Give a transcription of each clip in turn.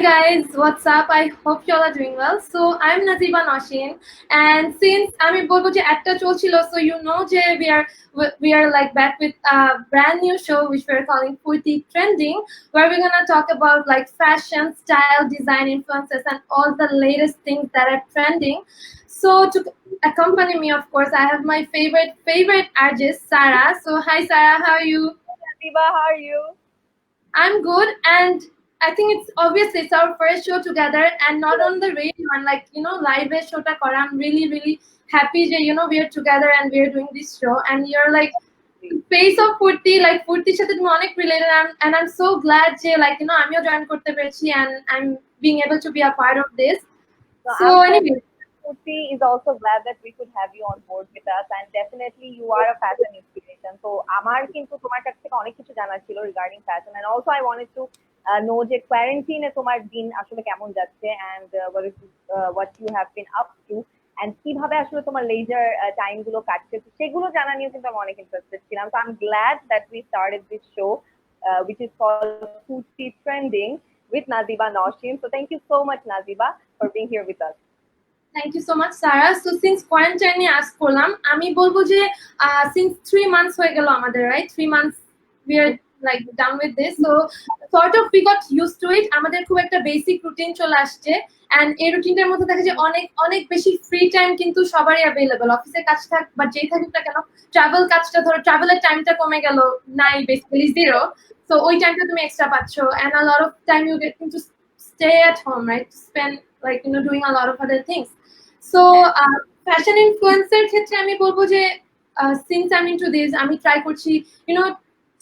guys, what's up? I hope you all are doing well. So I'm Naziba Naushin, and since আমি বলবো যে একটা চলছিল, so you know যে we are like back with a brand new show which we're calling Foorti Trending, where we're gonna talk about like fashion, style, design, influences, and all the latest things that are trending. So to accompany me, of course, I have my favorite artist Sarah. So hi Sarah, how are you? Naziba, how are you? I'm good, and I think it's our first show together, and not on the radio and like live show ta kora. I'm really happy that we are together and we are doing this show, and you're like face of Foorti, like Foorti সাথে তুমি অনেক related, and I'm so glad যে like আমিও join করতে পেরেছি, and I'm being able to be a part of this. So anyway. Foorti is also glad that we could have you on board with us, and definitely you are a fashion inspiration. So আমার কিন্তু তোমার কাছ থেকে অনেক কিছু জানার ছিল regarding fashion, and also I wanted to know যে quarantine এ তোমার দিন আসলে কেমন যাচ্ছে, and what you have been up to, and কিভাবে আসলে তোমার leisure time গুলো কাটছে, সেগুলো জানা নিয়ে কিন্তু আমি অনেক interested ছিলাম. So I'm glad that we started this show, which is called Foorti Trending with Naziba Naushin. So thank you so much, Naziba, for being here with us. Thank you so much, Sarah. So since quarantine ask করলাম, আমি বলবো যে since 3 months হয়ে গেল আমাদের, right? 3 months we are like done with this. So sort of we got used to it. আমাদের খুব একটা basic routine চলে আসছে, and এই রুটিনটার মধ্যে থাকে যে অনেক বেশি ফ্রি টাইম কিন্তু সবারই available. অফিসে কাজ থাক বা যেই থাকুক না কেন, ট্রাভেল কাজটা ধরো ট্রাভেলের টাইমটা কমে গেল, নাই বেসিক্যালি জিরো. So ওই টাইমটা তুমি এক্সট্রা পাচ্ছ, and a lot of time you get to stay at home, right? To spend like doing a lot of other things. So fashion influencer ক্ষেত্রে আমি বলবো যে since I'm into this, আমি try করছি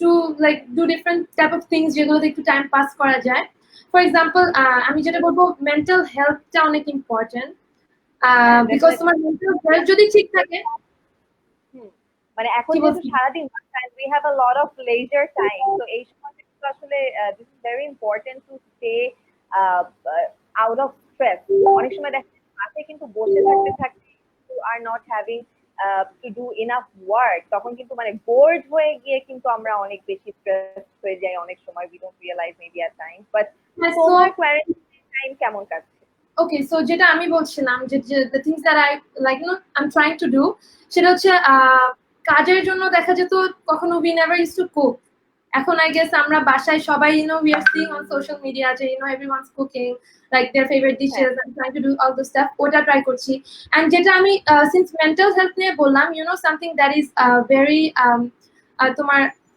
to like do different type of things যেগুলোতে একটু time pass করা যায়. ফর এক্সাম্পল আমি যেটা বলবো মেন্টাল হেলথটা অনেক ইম্পর্টেন্ট, বিকজ তোমার মেন্টাল হেলথ যদি ঠিক থাকে, মানে এখন যেহেতু সারাদিন we have a lot of leisure time, so এই সময়টা কিন্তু আসলে this is very important to stay out of stress. অনেক সময় দেখা যায় কিন্তু বসে থাকতে you are not having to do enough work, তখন কিন্তু মানে bored হয়ে গিয়ে কিন্তু আমরা অনেক বেশি স্ট্রেস হয়ে যাই অনেক সময়, we don't realize maybe at times. But তোমার quarantine time কেমন কাটছে? Okay, so যেটা আমি বলছিলাম যে the things that I like I'm trying to do, সেটা হচ্ছে কাজের জন্য দেখা যেত কখনো we never used to cook. এখন I guess আমরা বাসায় সবাই we are seeing on social media যে everyone's cooking like their favorite dishes and trying to do all the stuff. ওটা ট্রাই করছি, and যেটা আমি since mental health নিয়ে বললাম, something that is very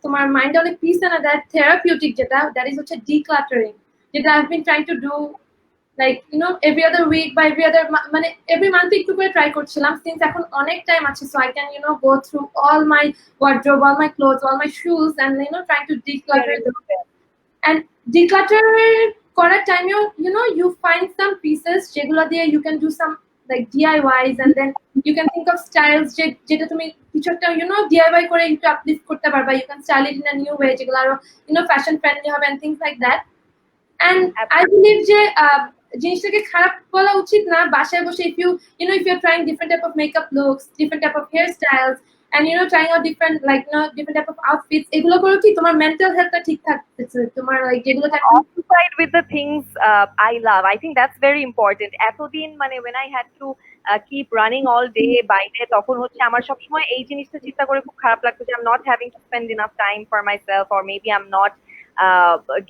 তোমার মাইন্ডে অনেক পিস এনে দেয়, therapeutic যেটা, that is হচ্ছে decluttering, যেটা I've been trying to do like every other week by every other মানে every month একটু করে ট্রাই করছিলাম, since এখন অনেক টাইম আছে, so I can go through all my wardrobe, all my clothes, all my shoes, and trying to declutter them. And declutter করার time you find some pieces যেগুলো দিয়ে you can do some like DIYs, and then you can think of styles যেটা তুমি কিছু একটা DIY করে একটু uplift করতে পারবা, you can style it in a new way যেগুলো আরো fashion friendly হবে and things like that. And I believe যে জিনিসটাকে খারাপ বলা উচিত না, বাসায় বসে if you're trying different type of makeup looks, different type of hairstyles, and trying out different like different type of outfits, এগুলো করে কি তোমার mental healthটা ঠিক থাকতেছে, তোমার like যেগুলো occupied with the things I love. I think that's very important. এতদিন মানে when I had to keep running all day বাইরে, তখন হচ্ছে আমার সবসময় এই জিনিসটা চিন্তা করে খুব খারাপ লাগতো যে I'm not having to spend enough time for myself, or maybe I'm not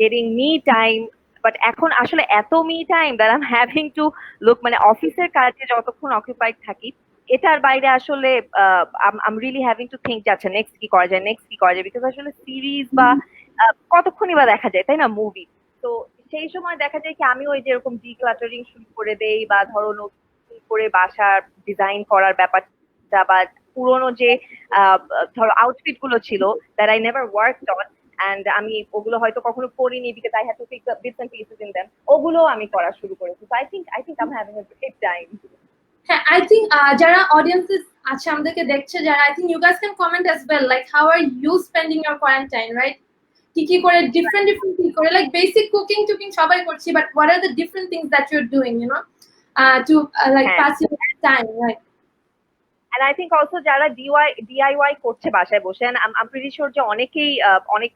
getting me time. But এখন আসলে এত me time that I'm having to look, মানে অফিসের কাজে যতক্ষণ অকুপাইড থাকি, এটার বাইরে আসলে I'm really having to think আচ্ছা নেক্সট কি করা যায়, বিকজ আসলে সিরিজ বা কতক্ষণই বা দেখা যায়, তাই না, মুভি। তো সেই সময় দেখা যায় কি আমি ওই যেরকম ডিক্লাটারিং শুরু করে দেই, বা ধরো নতুন করে বাসার ডিজাইন করার ব্যাপারটা, বা পুরোনো যে ধরো আউটফিট গুলো ছিল that I never worked on, and আমি ওগুলো হয়তো কখনো পড়িনি because I had to pick the bits and pieces in them, ওগুলো আমি করা শুরু করেছি. So I think I'm having a great time. হ্যাঁ, I think যারা অডিয়েন্সেস আছে আমাদেরকে দেখছে যারা, I think you guys can comment as well, like how are you spending your quarantine, right? কি করে different কি করে, like basic cooking সবাই করছি, but what are the different things that you're doing to like pass your time, right? And I think also যারা DIY করছে বাসায় বসে, and I'm pretty sure যে অনেকেই অনেক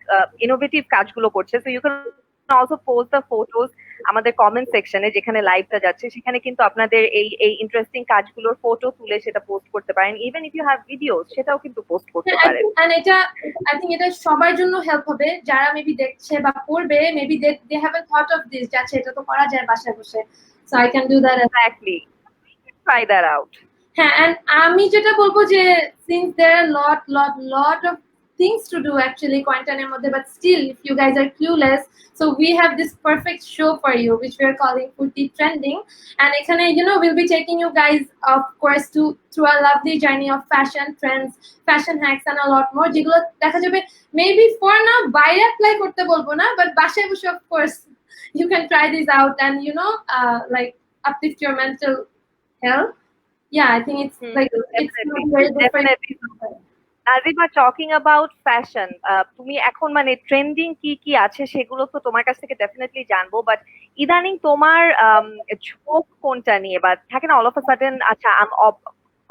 innovative কাজগুলো করছে, so you can also post the photos আমাদের কমেন্ট সেকশনে, যেখানে লাইভটা যাচ্ছে সেখানে কিন্তু আপনাদের এই ইন্টারেস্টিং কাজগুলোর ফটো তুলে সেটা পোস্ট করতে পারেন। Even if you have videos সেটাও কিন্তু পোস্ট করতে পারেন। এটা আই থিংক এটা সবার জন্য হেল্প হবে, যারা মেবি দেখছে বা করবে, maybe they haven't thought of this, যে আচ্ছা এটা তো করা যায় বাসায় বসে, so I can do that. Exactly, try that out. হ্যাঁ, and আমি যেটা বলবো যে since there are lot of things to do actually quarantine মধ্যে, but still if you guys are clueless, so we have this perfect show for you which we are calling Foorti Trending, and এখানে we'll be taking you guys of course to through a lovely journey of fashion trends, fashion hacks and a lot more, যেগুলো দেখা যাবে maybe for now বাইরে apply করতে বলবো না, but বাসায় বসে of course you can try this out and like uplift your mental health. Yeah, I think it's like it's very good for you. Naziba, talking about fashion, তুমি এখন মানে trending কি কি আছে সেগুলো তো তোমার কাছ থেকে ডেফিনেটলি জানবো, বাট ইদানিং তোমার ঝোঁক কোনটা নিয়ে? বা থাকে না অল অফ আ সাডেন, আচ্ছা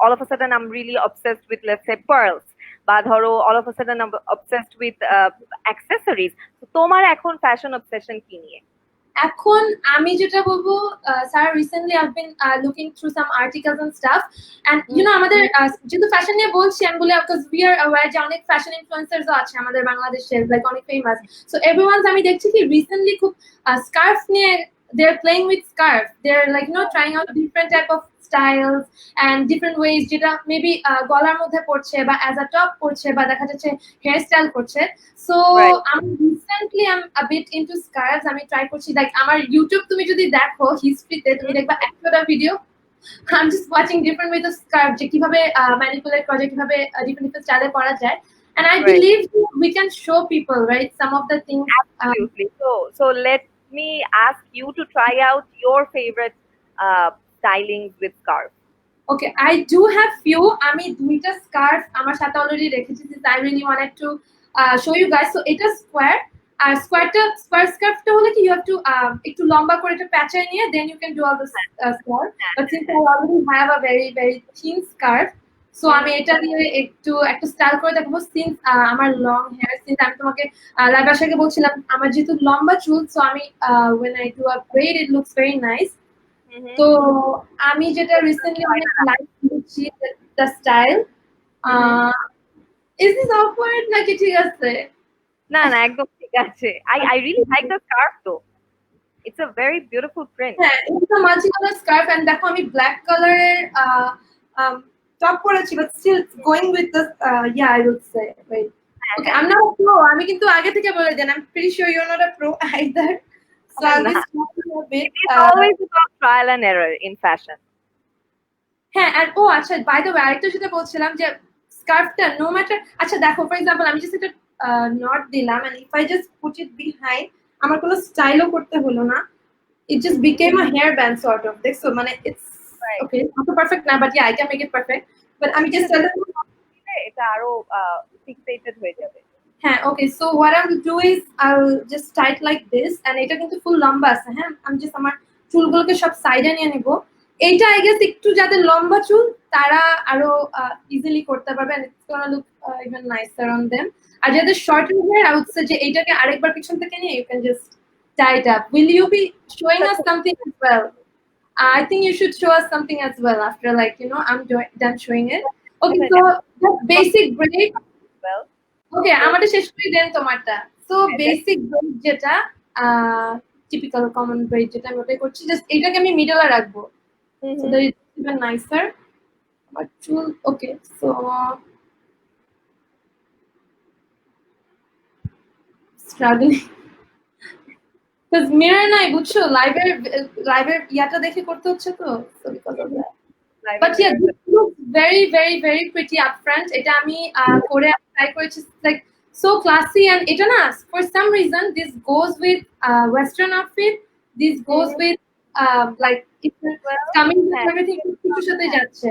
all of a sudden I am really obsessed with let's say pearls, বা ধরো all of a sudden I am obsessed with accessories. তোমার এখন ফ্যাশন অবসেশন কি নিয়ে? এখন আমি যেটা বলবো, sir recently I've been looking through some articles and stuff, and আমাদের যেহেতু ফ্যাশন নিয়ে বলছি আমি বলি বিকজ উই আর অ্যাওয়্যার যে অনেক ফ্যাশন ইনফ্লুয়েন্সার্সও আছে আমাদের বাংলাদেশের, লাইক অনেক ফেমাস, সো এভরিওয়ানস আমি দেখছি কি রিসেন্টলি খুব স্কার্ফ নিয়ে they are playing with scarf, they're like trying out different type of styles and different ways, যেটা মেবি গলার মধ্যে পড়ছে বা অ্যাজ আ টপ পড়ছে বা দেখা যাচ্ছে হেয়ার স্টাইল করছে। সো আমি recently I am a bit into scarfs, আমি ট্রাই করছি, লাইক আমার ইউটিউব তুমি যদি দেখো হিস্ট্রিতে তুমি দেখবা একটা video I'm just watching different ways of scarf, যে কিভাবে ম্যানিপুলেট করা যায়, কিভাবে different স্টাইলে করা যায়, and I believe we can show people, right, some of the things. Absolutely. So let me ask you to try out your favorite stylings with scarf. Okay, I do have few. আমি দুইটা scarf আমার সাথে already রেখেছি, since I really wanted to show you guys. So এটা square, আর square স্কার্ফটা হলে কি you have to একটু লম্বা করে এটা প্যাচায় নিয়ে then you can do all the scarf, but since I already have a very very thin scarf, so আমি এটা দিয়ে একটু একটা স্টাইল করে দেখাবো, since আমার লং হেয়ার, since আমি তোমাকে লাইভ আসাকে বলছিলাম আমার যেহেতু লম্বা চুল, so আমি when I do a braid it looks very nice. তো আমি যেটা রিসেন্টলি অনেক লাইক করছি the style, is this awkward নাকি ঠিক আছে? না না, একদম ঠিক আছে। I really like the scarf though. It's a very beautiful print. হ্যাঁ, এটা মাল্টি কালার স্কার্ফ, এন্ড দেখো আমি ব্ল্যাক কালারের টপ পরেছি, but still going with the yeah I would say wait okay I'm not a pro, আমি কিন্তু আগে থেকে বলে দেন I'm pretty sure you're not a pro either, so I'll be starting a bit. It's always about trial and error in fashion. হ্যাঁ, and ও আচ্ছা by the way আরেকটা যেটা বলছিলাম যে স্কার্ফটা নো ম্যাটার, আচ্ছা দেখো ফর এক্সাম্পল আমি জাস্ট এটা নট দিলাম, and if I just put it behind, আমার কোনো স্টাইলও করতে হলো না, it just became a hair band sort of, দেখছো মানে it's okay, not perfect না, but yeah I can make it perfect, but আমি just এটা আরো ফিক্সেটেড হয়ে যাবে। হ্যাঁ, okay, so what I'll do is I'll just tie it like this, and এটা কিন্তু ফুল লম্বা আছে, হ্যাঁ আমি জাস্ট আমার চুলগুলোকে সব সাইডে নিয়ে নিব, এইটা আই গেস একটু যাদের লম্বা চুল তারা আরো ইজিলি করতে পারবে, and it's gonna look even nicer on them, আর যাদের short hair I would say যে এইটাকে আরেকবার পিছন থেকে নিয়ে you can just tie it up. Will you be showing us something as well? I think you should show us something as well after, like I'm done showing it. Okay, so the basic braid. Well, ওকে, আমারটা শেষ করে দেন তোমারটা। So basic bread যেটা typical common bread যেটা আমি ওটাই করছি, just এটাকে আমি মিডলে রাখবো, সো দ্যাট ইটস ইভেন নাইসার। আমার চুল ওকে, সো স্ট্রাগলিং বিকজ মিরর নাই বুঝছো, লাইভের ইয়াটা দেখে করতে হচ্ছে, তো so because of that, but yeah this looks very very very pretty up front, এটা আমি করে ট্রাই করেছি, লাইক so classy, and এটা না for some reason this goes with western outfit, this goes with like it's coming with everything কিছুর সাথে যাচ্ছে,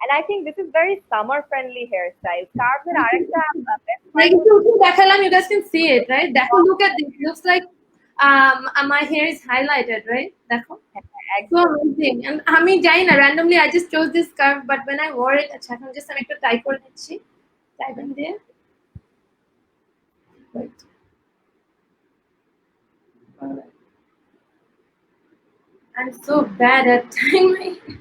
and I think this is very summer friendly hairstyle. Scarves এর আরেকটা like দেখালাম, you guys can see it right, দেখো, look at this, looks like my hair is highlighted right, দেখো, so amazing, and আমি জানি না randomly I just chose this scarf, but when I wore it, আচ্ছা এখন just আমি একটা টাই করে নিচ্ছি, টাই বান দিয়ে. Right. I'm so bad at tying my hair.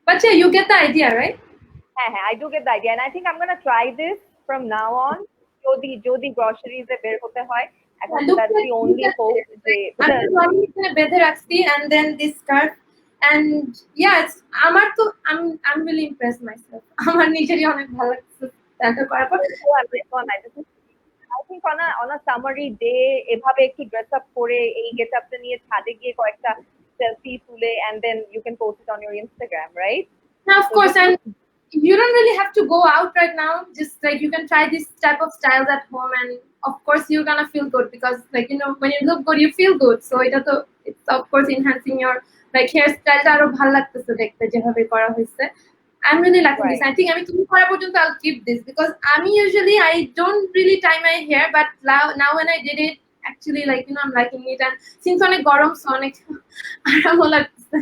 But yeah, you get the idea, right? I do get the idea, and I think I'm gonna try this from now on. যদি groceries এ বের হতে হয়, এখন Look that's like the only hope যে I'm running এখানে বেঁধে রাখছি and then this scarf and yeah, it's I'm really impressed myself. আমার নিজেরই অনেক ভালো লাগছে এটা করার পর। I think on a summery day এভাবে একটু dress up করে এই get up টা নিয়ে ছাদে গিয়ে কয়েকটা selfie তুলে and then you can post it on your Instagram, right? Now, of course, and you don't really have to go out right now. Just like you can try this type of styles at home, and of course you're gonna feel good because, like, you know, when you look good, you feel good. So it's of course enhancing your like hairstyle. আরো ভালো লাগতেছে দেখতে যেভাবে করা হয়েছে। I'm really liking this. I think আমি তুমি করা পর্যন্ত I'll keep this because আমি usually I don't really tie my hair, but now when I did it, actually, like, you know, I'm liking it, and since অনেক গরম so অনেক আরামও লাগতেছে।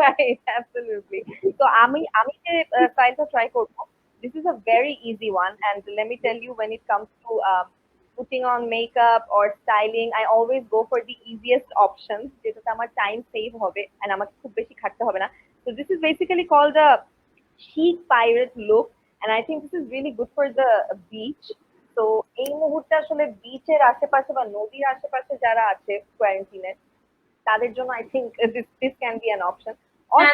Right, absolutely. So আমি যে স্টাইলটা ট্রাই করব, this is a very easy one, and let me tell you, when it comes to putting on makeup or styling, I always go for the easiest options যেটাতে আমার time save হবে and আমাকে খুব বেশি খাটতে হবে না. So this is basically called a chic pirate look, and I think this is really good for the beach. So এই মুহূর্তে আসলে বিচের আশেপাশে বা নদীর আশেপাশে যারা আছে কোয়ারেন্টিনে, তাদের জন্য I think this can be an option.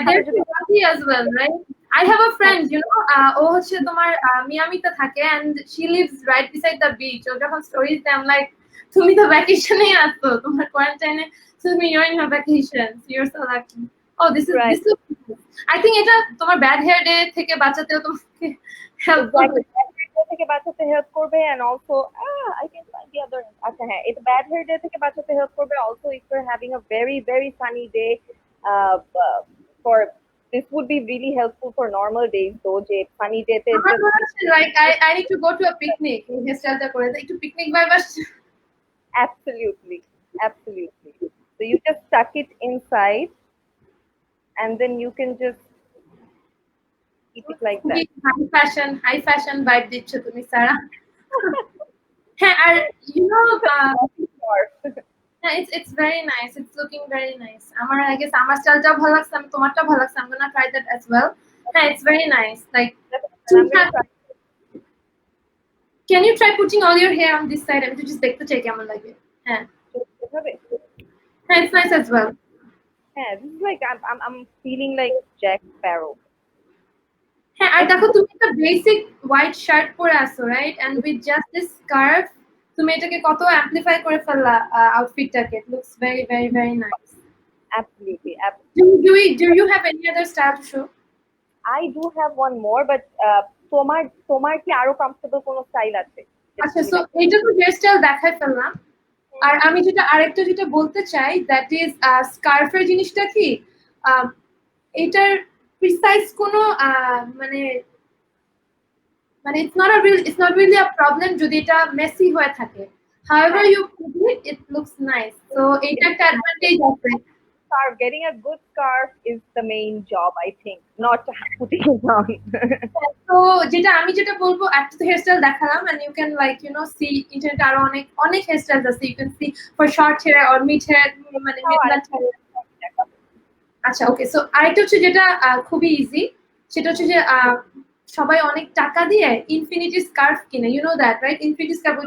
There's Foorti as well, right? I have a friend, you know, ও হচ্ছে তোমার মিয়ামিতে থাকে and she lives right beside the beach. ও যখন stories দেয়, I'm like, তুমি তো ভ্যাকেশনেই আছো, তোমার কোয়ারেন্টাইনে, তুমি you're in your vacation, so you're so lucky. Oh, this looks cool. I think এটা তোমার bad hair day থেকে বাঁচাতেও তোমাকে help করবে। থেকে বাঁচাতে হেল্প করবে, and also I can find the other, আচ্ছা হ্যাঁ, এটা ব্যাড হেয়ার ডে থেকে বাঁচাতে হেল্প করবে, also if you're having a very sunny day, for this would be really helpful for normal days though, যে sunny day তে like I need to go to a picnic in hairstyle টা করে একটু picnic vibe আসছে। absolutely. So you just tuck it inside and then you can just keep it like that. High fashion vibe দিচ্ছ তুমি সারা। হ্যাঁ, আর you know, it's very nice. It's looking very nice. আমার I guess আমার স্টাইলটাও ভালো লাগছে, আমি তোমারটাও ভালো লাগছে। I'm gonna try that as well. হ্যাঁ, it's very nice. Like, can you try putting all your hair on this side? আমি তো just দেখতে চাই কেমন লাগে। হ্যাঁ, it's nice as well. Yeah, this is like I'm feeling like Jack Sparrow. হ্যাঁ, আর দেখো তুমি একটা বেসিক হোয়াইট শার্ট পরে আছো, right? And with just this scarf তুমি এটাকে কত অ্যাম্পলিফাই করে ফেললা আউটফিটটাকে। It looks very nice. Absolutely. Do you have any other style to show? I do have one more, but তোমার কি আরো কমফোর্টেবল কোনো স্টাইল আছে? আচ্ছা, সো এটা তো হেয়ার স্টাইল দেখাই ফেললাম। আর আমি আরেকটা যেটা বলতে চাই, দ্যাট ইজ স্কার্ফের জিনিসটা কি এটার প্রিসাইজ কোনো মানে it's not really a problem যদি এটা মেসি হয়ে থাকে। However you put it, it looks nice. So এটা একটা অ্যাডভান্টেজ আছে। Getting a good scarf is the main job, I think, not putting it on. So আমি যেটা বলবো, একটা তো হেয়ারস্টাইল দেখালাম and you can, like, you know, see ইন্টারনেটে আরো অনেক হেয়ারস্টাইল আছে। You can see for short hair or mid hair, মানে mid length hair। আচ্ছা, ওকে। সো আরেকটা হচ্ছে যেটা খুবই ইজি, সেটা হচ্ছে যে সবাই অনেক টাকা দিয়ে ইনফিনিটি স্কার্ফ কিনে, you know that, right? Infinity scarf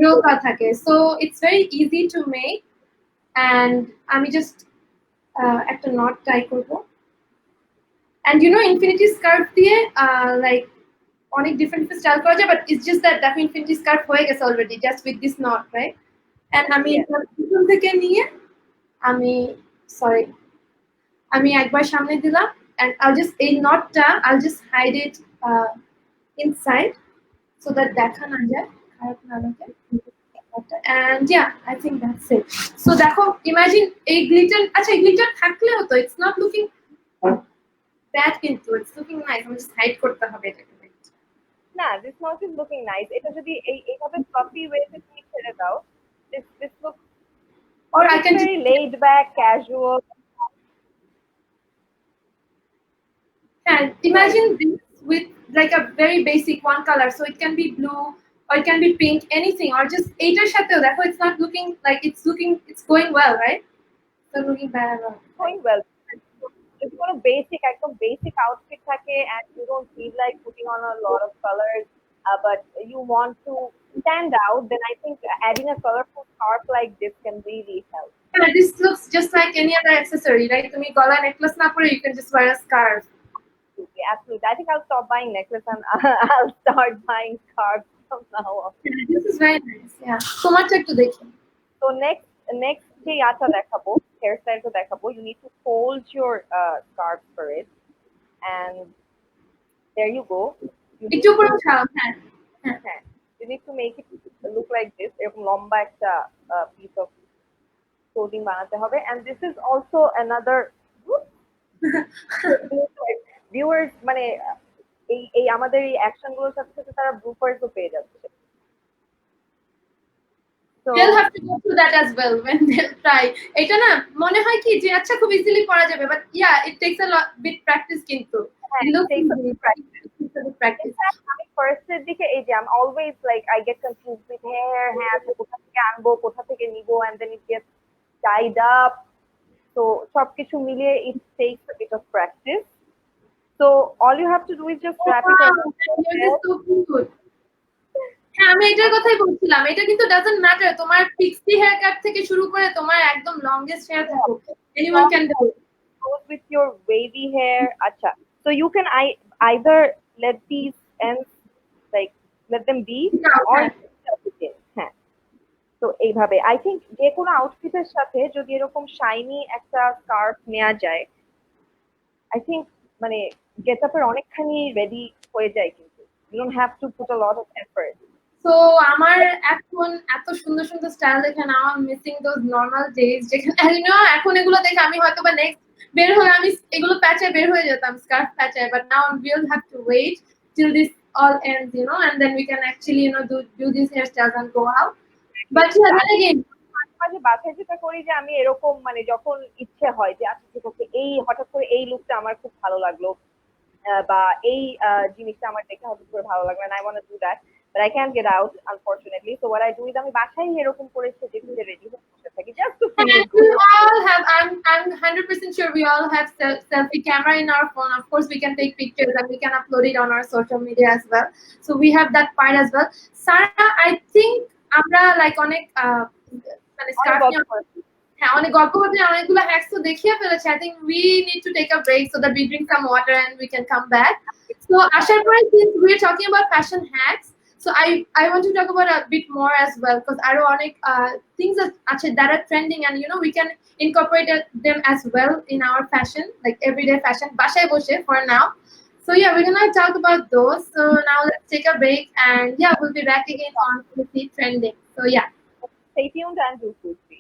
রোকা থাকে। So it's very easy to make and আমি জাস্ট একটা নট ট্রাই করবো। And you know, infinity scarf দিয়ে লাইক অনেক ডিফারেন্ট স্টাইল করা যায়, বাট ইটস জাস্ট দ্যাট দেখো ইনফিনিটি স্কার্ফ হয়ে গেছে already just with this knot, right? And আমি পিছন থেকে নিয়ে আমি একবার সামনে দিলাম and এই নটটা I'll just hide it inside so that দেখা না যায়, খারাপ না লাগে। and yeah, I think that's it. So দেখো, imagine এই গ্লিটার, আচ্ছা এই গ্লিটার থাকলেও তো it's not looking bad, কিন্তু it's looking nice. আমি just hide করতে হবে এটাকে। না, this not is looking nice. এটা যদি এইভাবে fluffy way তে তুমি ছেড়ে দাও, this looks or I can very laid back, casual. And imagine this with like a very basic one color, so it can be blue or it can be pink, anything, or just এইটার সাথেও দেখো, it's not looking like it's going well, right? It's not looking bad at all. Going well. It's কোনো basic, একদম basic outfit থাকে and you don't feel like putting on a lot of colors, but you want to stand out, then I think adding a colorful scarf like this can really help. Yeah, this looks just like any other accessory, right? তুমি গলা necklace না পরে you can just wear a scarf. Absolutely, absolutely. I think I'll stop buying necklace and I'll start buying scarves from now on. Yeah, this is very nice. Yeah. তোমারটা একটু দেখি। So next যে ইয়াটা দেখাবো, hairstyle দেখাবো, you need to fold your scarf for it, and there you go. একটু উপরে উঠাও, হ্যাঁ। হ্যাঁ, you need to make it look like this, এরকম লম্বা একটা piece of clothing বানাতে হবে, and this is also another viewers মানে এই আমাদের এই অ্যাকশন গুলোর সাথে সাথে তারা ব্লুপার্সও পেয়ে যাচ্ছে। So They'll have to go through that as well when they'll try. এটা না মনে হয় কি যে আচ্ছা খুব ইজিলি করা যাবে, but yeah, it takes a lot bit practice কিন্তু। it takes a bit practice. আমি ফার্স্টের দিকে এই যে I'm always like I get confused with hair, হ্যাঁ আচ্ছা কোথা থেকে আনবো কোথা থেকে নিবো, and then it gets tied up. So সবকিছু মিলিয়ে it takes a bit of practice. So all you have to do is just wrap it up. So good. হ্যাঁ, আমি এটার কথাই বলছিলাম, এটা কিন্তু ডাজন্ট ম্যাটার তোমার পিক্সি হেয়ার কাট থেকে শুরু করে তোমার একদম লংগেস্ট হেয়ার থাকুক, anyone can do it. Goes with your wavy hair. Acha. So you can either let these ends like let them be or হ্যাঁ। তো এইভাবে I think যে কোনো আউটফিটের সাথে যদি এরকম শাইনি একটা স্কার্ফ নেওয়া যায়, I think মানে গেটআপের অনেকখানি রেডি হয়ে যায় কিন্তু you don't have to put a lot of effort. So আমার এখন এত সুন্দর সুন্দর স্টাইল দেখে নাও, I am missing those normal days যেখানে এখন এগুলো দেখে আমি হয়তো বা নেক্সট বের হলে আমি এগুলো প্যাচে বের হয়ে যেতাম, স্কার্ফ প্যাচে, but now we'll have to wait till this all ends, and then we can actually do these hairstyles and go out. But yeah, then again মাঝে বাসায় যেটা করি যে আমি এরকম মানে যখন ইচ্ছে হয় যে আচ্ছা ঠিক আছে এই হঠাৎ করে এই লুকটা আমার খুব ভালো লাগলো বা এই জিনিসটা আমার দেখে হঠাৎ করে ভালো লাগলো, and I want to do that but I can't get out unfortunately, so what I do is আমি বাসায় এরকম করে সেজে গুজে রেডি হয়ে বসে থাকি just to feel and we good. all have, I'm 100% sure we all have selfie camera in our phone. Of course we can take pictures and we can upload it on our social media as well, so we have that part as well. Sarah, I think আমরা like অনেক মানে scarf হ্যাঁ অনেক গল্প করতে অনেকগুলো hacks তো দেখিয়ে ফেলেছি। I think we need to take a break so that we drink some water and we can come back. So আসার পরে since we're talking about fashion hacks, so I want to talk about a bit more as well because আরো অনেক things that are trending and we can incorporate them as well in our fashion, like everyday fashion বাসায় বসে for now. So yeah, we're gonna talk about those. So now let's take a break and yeah, we'll be back again on Foorti trending. So yeah, Stay tuned and do Foorti.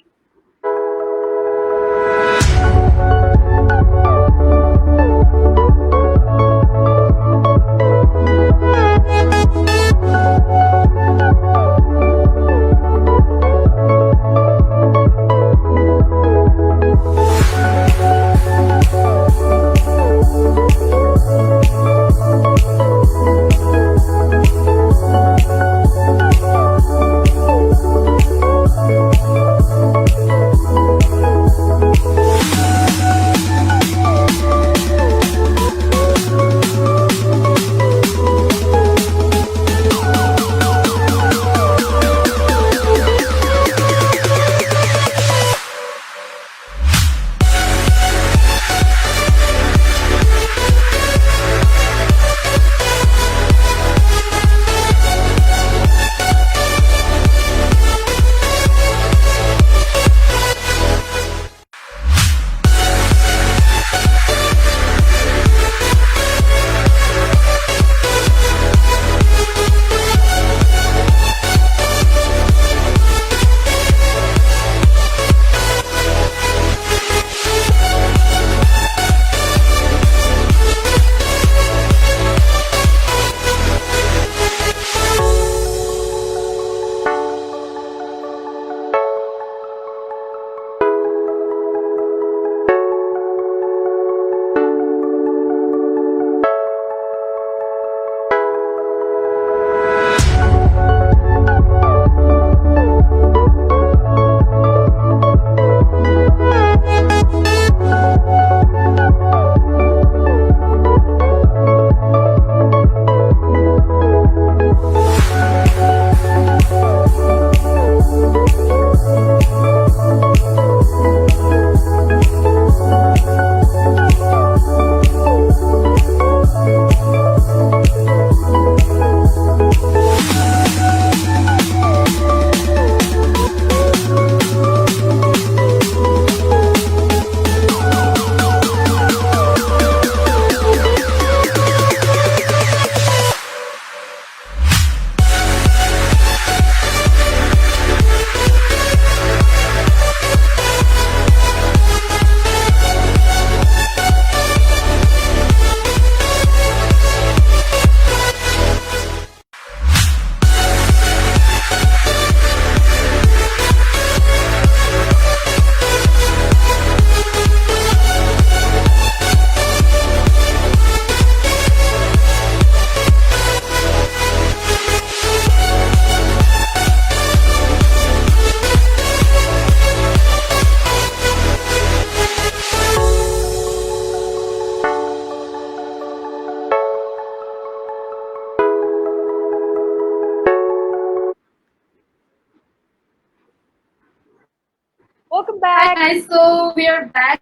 guys, so we are back.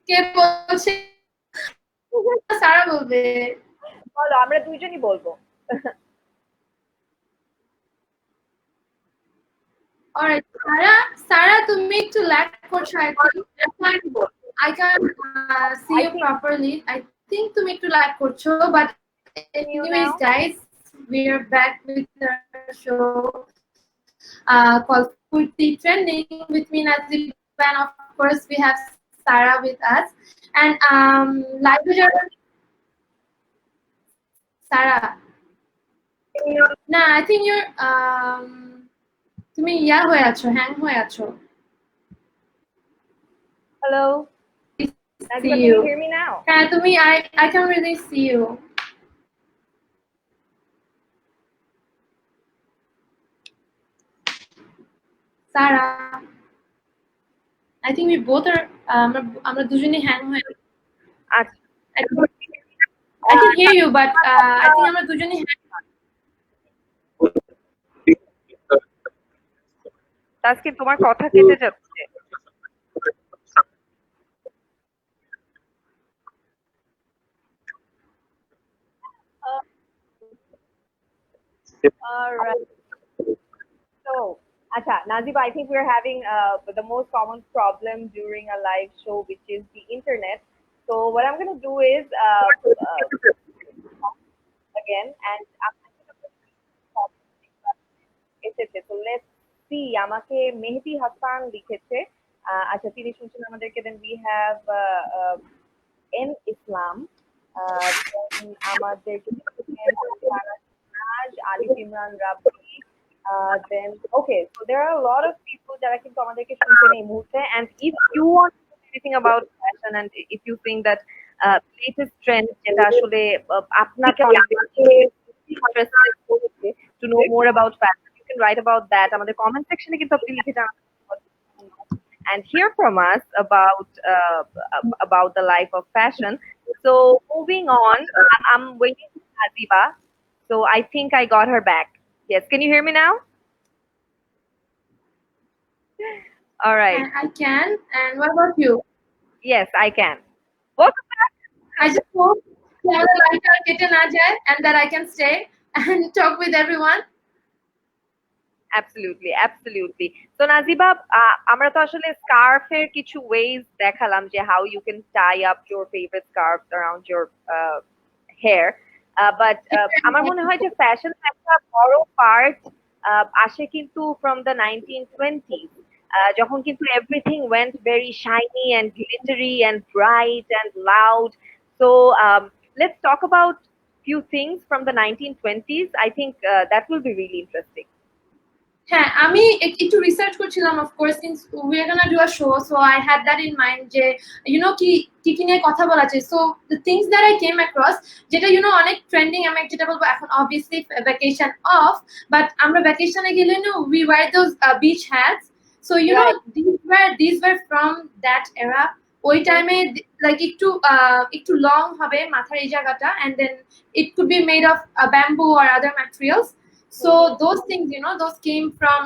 কে বলছে? সারা বলবে। বলো, আমরা দুইজনই বলবো। Alright, Sarah, তুমি একটু lag করছো I think. I can't see you properly. I think তুমি একটু lag করছো, but anyways, guys, we are back with our show called Foorti Trending with me, Naziba, and of course we have Sarah with us. And live Sarah. Nah, I think you're তুমি ইয়া হয়ে আছো, hang হয়ে আছো। Hello. Naziba, can you hear me now? হ্যাঁ, তুমি I can really see you. Sarah, I think we both are আমরা দুজনেই hang হয়ে আচ্ছা, I can hear you, but I think আমরা দুজনেই আজকে তোমার কথা কেটে যাচ্ছে। Alright. So, Acha, Naziba, I think we're having the most common problem during a live show, which is the internet. So what I'm going to do is again, and I'm so let's see. আমাকে মেহেদি হাসান লিখেছে। আচ্ছা, তিনি শুনছেন আমাদেরকে। Then we have N Islam. আমাদেরকে Alif Imran Rabbi. Then okay, so there are a lot of people যারা কিন্তু আমাদেরকে শুনছেন এই মুহূর্তে, and if you want to know anything about fashion and if you think that latest trend যেটা আসলে আপনাকে অনেক বেশি interested করেছে to know more about fashion, you can write about that আমাদের comment section এ কিন্তু আপনি লিখে জানাতে and hear from us about the life of fashion. So moving on, I'm waiting for Naziba. So I think I got her back. Yes, can you hear me now? All right. I can. And what about you? Yes, I can. Welcome back. I just hope that the light are getting agile and that I can stay and talk with everyone. Absolutely, absolutely. So Naziba, আমরা তো আসলে স্কার্ফের কিছু ways দেখালাম যে how you can tie up your favorite scarf around your hair. But আমার মনে হয় যে ফ্যাশন একটা বড় পার্ট আসে কিন্তু from the 1920s, যখন কিন্তু everything went very shiny and glittery and bright and loud. So let's talk about few things from the 1920s. I think that will be really interesting. হ্যাঁ, আমি একটু research করছিলাম, of course, since we are gonna do a show, so I had that in mind যে কি নিয়ে কথা বলা যায়। So the things that I came across, যেটা অনেক ট্রেন্ডিং, আমি যেটা বলবো এখন obviously vacation off, but আমরা ভ্যাকেশনে গেলে we wear those beach hats. So right. these were from that era. ওই টাইমে like একটু লং হবে মাথার এই জায়গাটা, and then it could be made of bamboo or other materials. So those things, those came from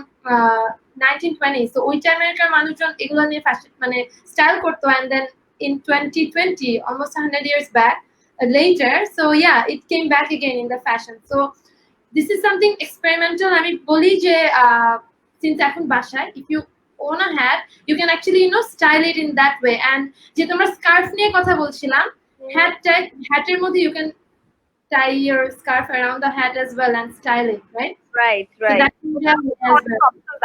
1920s. So ওই টাইমের মানুষজন এগুলো নিয়ে ফ্যাশন মানে স্টাইল করতো, and then in 2020, almost 100 years back later, so yeah, it came back again in the fashion. So this is something experimental. আমি বলি যে since এখন বাসায় if you own a hat, you can actually style it in that way. And যে তোমরা scarf নিয়ে কথা বলছিলাম, হ্যাটের মধ্যে you can tie your scarf around the hat as well and style it, right? Right.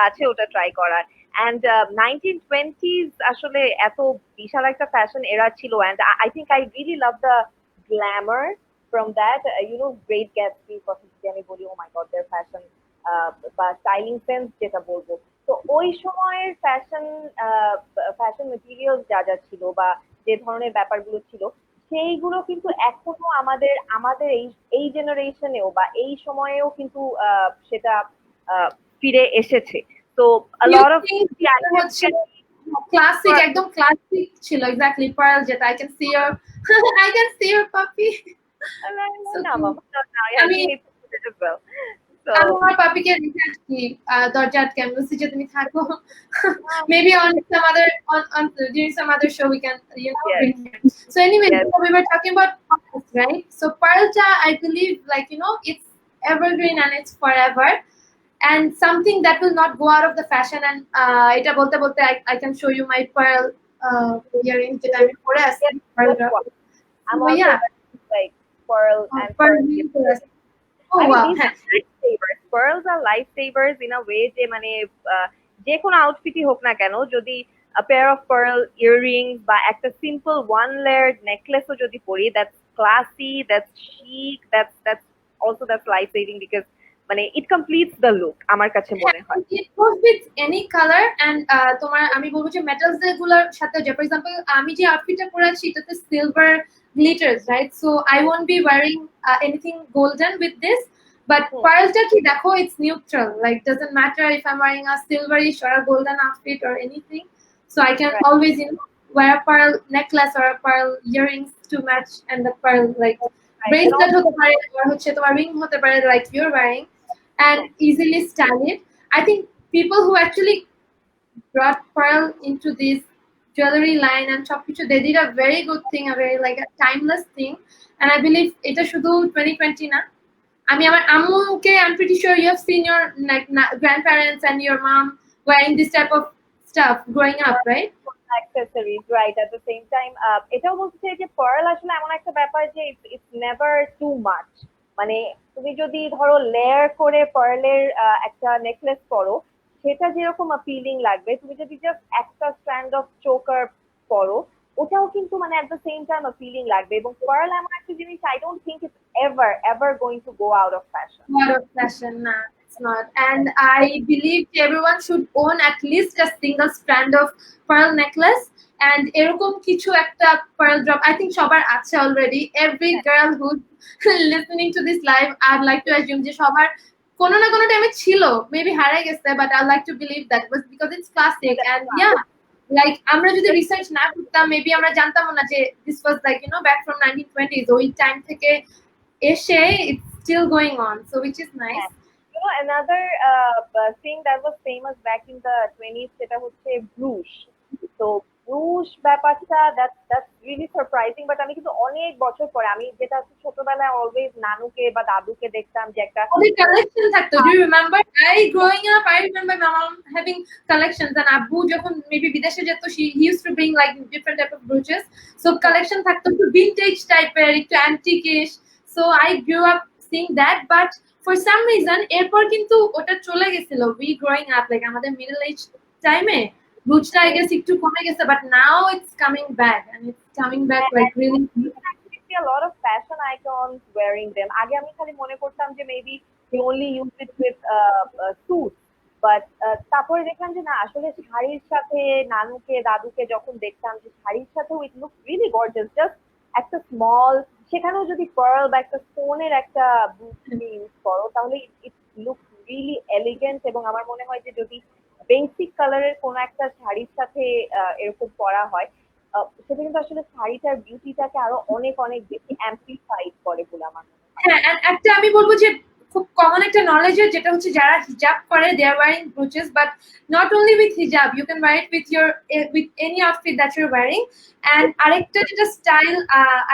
আছে ওটা ট্রাই করার। And 1920s আসলে এত বিশাল একটা ফ্যাশন এরা ছিল, and I think I really love the glamour from that. Great Gatsby, যদি আমি বলি, oh my god, their fashion বা স্টাইলিং সেন্স যেটা বলবো, তো ওই সময়ের ফ্যাশন মেটেরিয়ালস যা ছিল বা যে ধরনের ব্যাপারগুলো ছিল, সেইগুলো কিন্তু এখনো আমাদের এই জেনারেশনেও বা এই সময়েও কিন্তু সেটা ফিরে এসেছে। তো a lot of classic, একদম ক্লাসিক ছিল, এক্স্যাক্টলি pearl যেটা I can see your puppy. I mean, as well. So আমি আমার পাপিকে রেখে আসছি দরজা আটকে, আমি বলছি যে তুমি থাকো, maybe on some other on during some other show we can yes, bring her. So anyway, yes, so we were talking about pearls, right? So pearlta, I believe, like it's evergreen and it's forever, and something that will not go out of the fashion. And এটা বলতে বলতে I can show you my pearl earring যেটা আমি পরে আছি, yes, pearl that's drop. what I'm So also yeah, like pearl and pearl pearl. ring পরে আছি. Oh I mean, wow, these হ্যাঁ. are lifesavers. Pearls are lifesavers in a way যে মানে যে কোনো আউটফিটই হোক না কেন, যদি a pair of pearl earrings বা একটা simple one layered necklace ও যদি পরি, that's classy, that's chic, that's life saving because মানে it completes the look আমার কাছে মনে হয়। It goes with any color and তোমার আমি বলবো যে মেটালস যেগুলোর সাথে, যে ফর এক্সাম্পল আমি যে আউটফিটটা পরে আছি এটাতে silver glitters, right? So I won't be wearing anything golden with this, but পার্লটা কি দেখো, it's neutral, like doesn't matter if I am wearing a silverish or a golden outfit or anything, so I can Right. always wear a pearl necklace or a pearl earrings to match, and the pearl like bracelet হতে পারে or হচ্ছে তোমার ring হতে পারে like you're wearing, and easily style it. I think people who actually brought pearl into this jewelry line and সবকিছু, they did a very good thing, a very like a timeless thing, and I believe এটা শুধু 2020 না, আমি আমার আম্মুকে, I'm pretty sure you have seen your like grandparents and your mom wearing this type of stuff growing up, right? Accessories, right? At the same time, এটাও বলতে চাই যে pearl আসলে এমন একটা ব্যাপার যে it's never too much. মানে তুমি যদি ধরো লেয়ার করে পার্লের একটা নেকলেস পরো, সেটা যেরকম appealing লাগবে, তুমি যদি জাস্ট একটা স্ট্র্যান্ড অফ চোকার পরো, ওটাও কিন্তু মানে at the same time appealing লাগবে। এবং পার্ল এমন একটা জিনিস, I don't think it's ever going to go out of fashion. Out of fashion, nah, it's not. And I believe everyone should own at least a single strand of pearl necklace. And এরকম কিছু একটা pearl drop, I think সবার আছে already. Every girl who's listening to this live, I'd like to assume যে সবার কোনো না কোনো টাইমে ছিল, maybe হারিয়ে গেছে, but I'd like to believe that was because it's classic. And yeah, like আমরা যদি রিসার্চ না করতাম, মেবি আমরা জানতাম না যে this was like back from 1920s, ওই টাইম থেকে এসে it's still going on, so which is nice. You know, another thing that was famous back in the 20s, সেটা হচ্ছে ব্রুশ। তো ব্রুশ ব্যাপারটা that's really surprising, but আমি কিন্তু অনেক বছর পরে, আমি যেটা ছোটবেলায় অলওয়েজ নানুকে বা দাদুকে দেখতাম যে একটা ওদের কালেকশন থাকতো, do you remember? Growing up, I remember my mom having collections, and আব্বু যখন maybe বিদেশে যেত, he used to bring like different type of brooches, so collection থাকতো একটু vintage টাইপের, একটু antique-ish, so I grew up seeing that, but for some reason এরপর কিন্তু ওটা চলে গেছিল, we growing up like আমাদের middle age টাইমে ব্রুচটা I guess একটু কমে গেছে, but now it's coming back, and it's coming back like really. You can actually see a lot of fashion icons wearing them. আগে আমি খালি মনে করতাম যে maybe they only use it with suits, but তারপরে দেখলাম যে না, আসলে শাড়ির সাথে নানুকে দাদুকে যখন দেখতাম যে শাড়ির সাথেও it looks really gorgeous, just একটা স্মল, সেখানেও যদি পার্ল বা একটা স্টোনের একটা ব্রুচ তুমি ইউজ করো, তাহলে it looks really elegant। এবং আমার মনে হয় যে যদি বেসিক কালারের কোনো একটা শাড়ির সাথে এরকম পরা হয়, সেটা কিন্তু আসলে শাড়িটার বিউটিটাকে আরো অনেক অনেক বেশি অ্যাম্পলিফাইড করে বলে আমার মনে হয়। হ্যাঁ, একটা আমি বলবো যে খুব কমন একটা নলেজের, যেটা হচ্ছে যারা হিজাব করে they are wearing brooches, but not only with hijab, you can wear it with your with any outfit that you're wearing. And আরেকটা যেটা style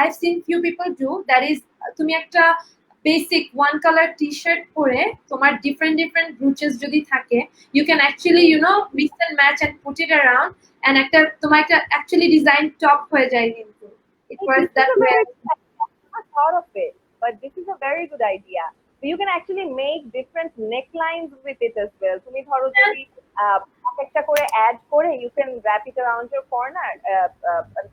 I've seen few people do, that is তুমি একটা বেসিক ওয়ান কালার টি-শার্ট পরে তোমার different ব্রুচেস যদি থাকে, you can actually mix and match and put it around, and একটা তোমার একটা actually ডিজাইন টপ হয়ে যায় কিন্তু it was that way. Not thought of it, but this is a very good idea. So you can actually make different necklines with it as well. তুমি ধরো যদি একটা করে অ্যাড করে you can wrap it around your corner,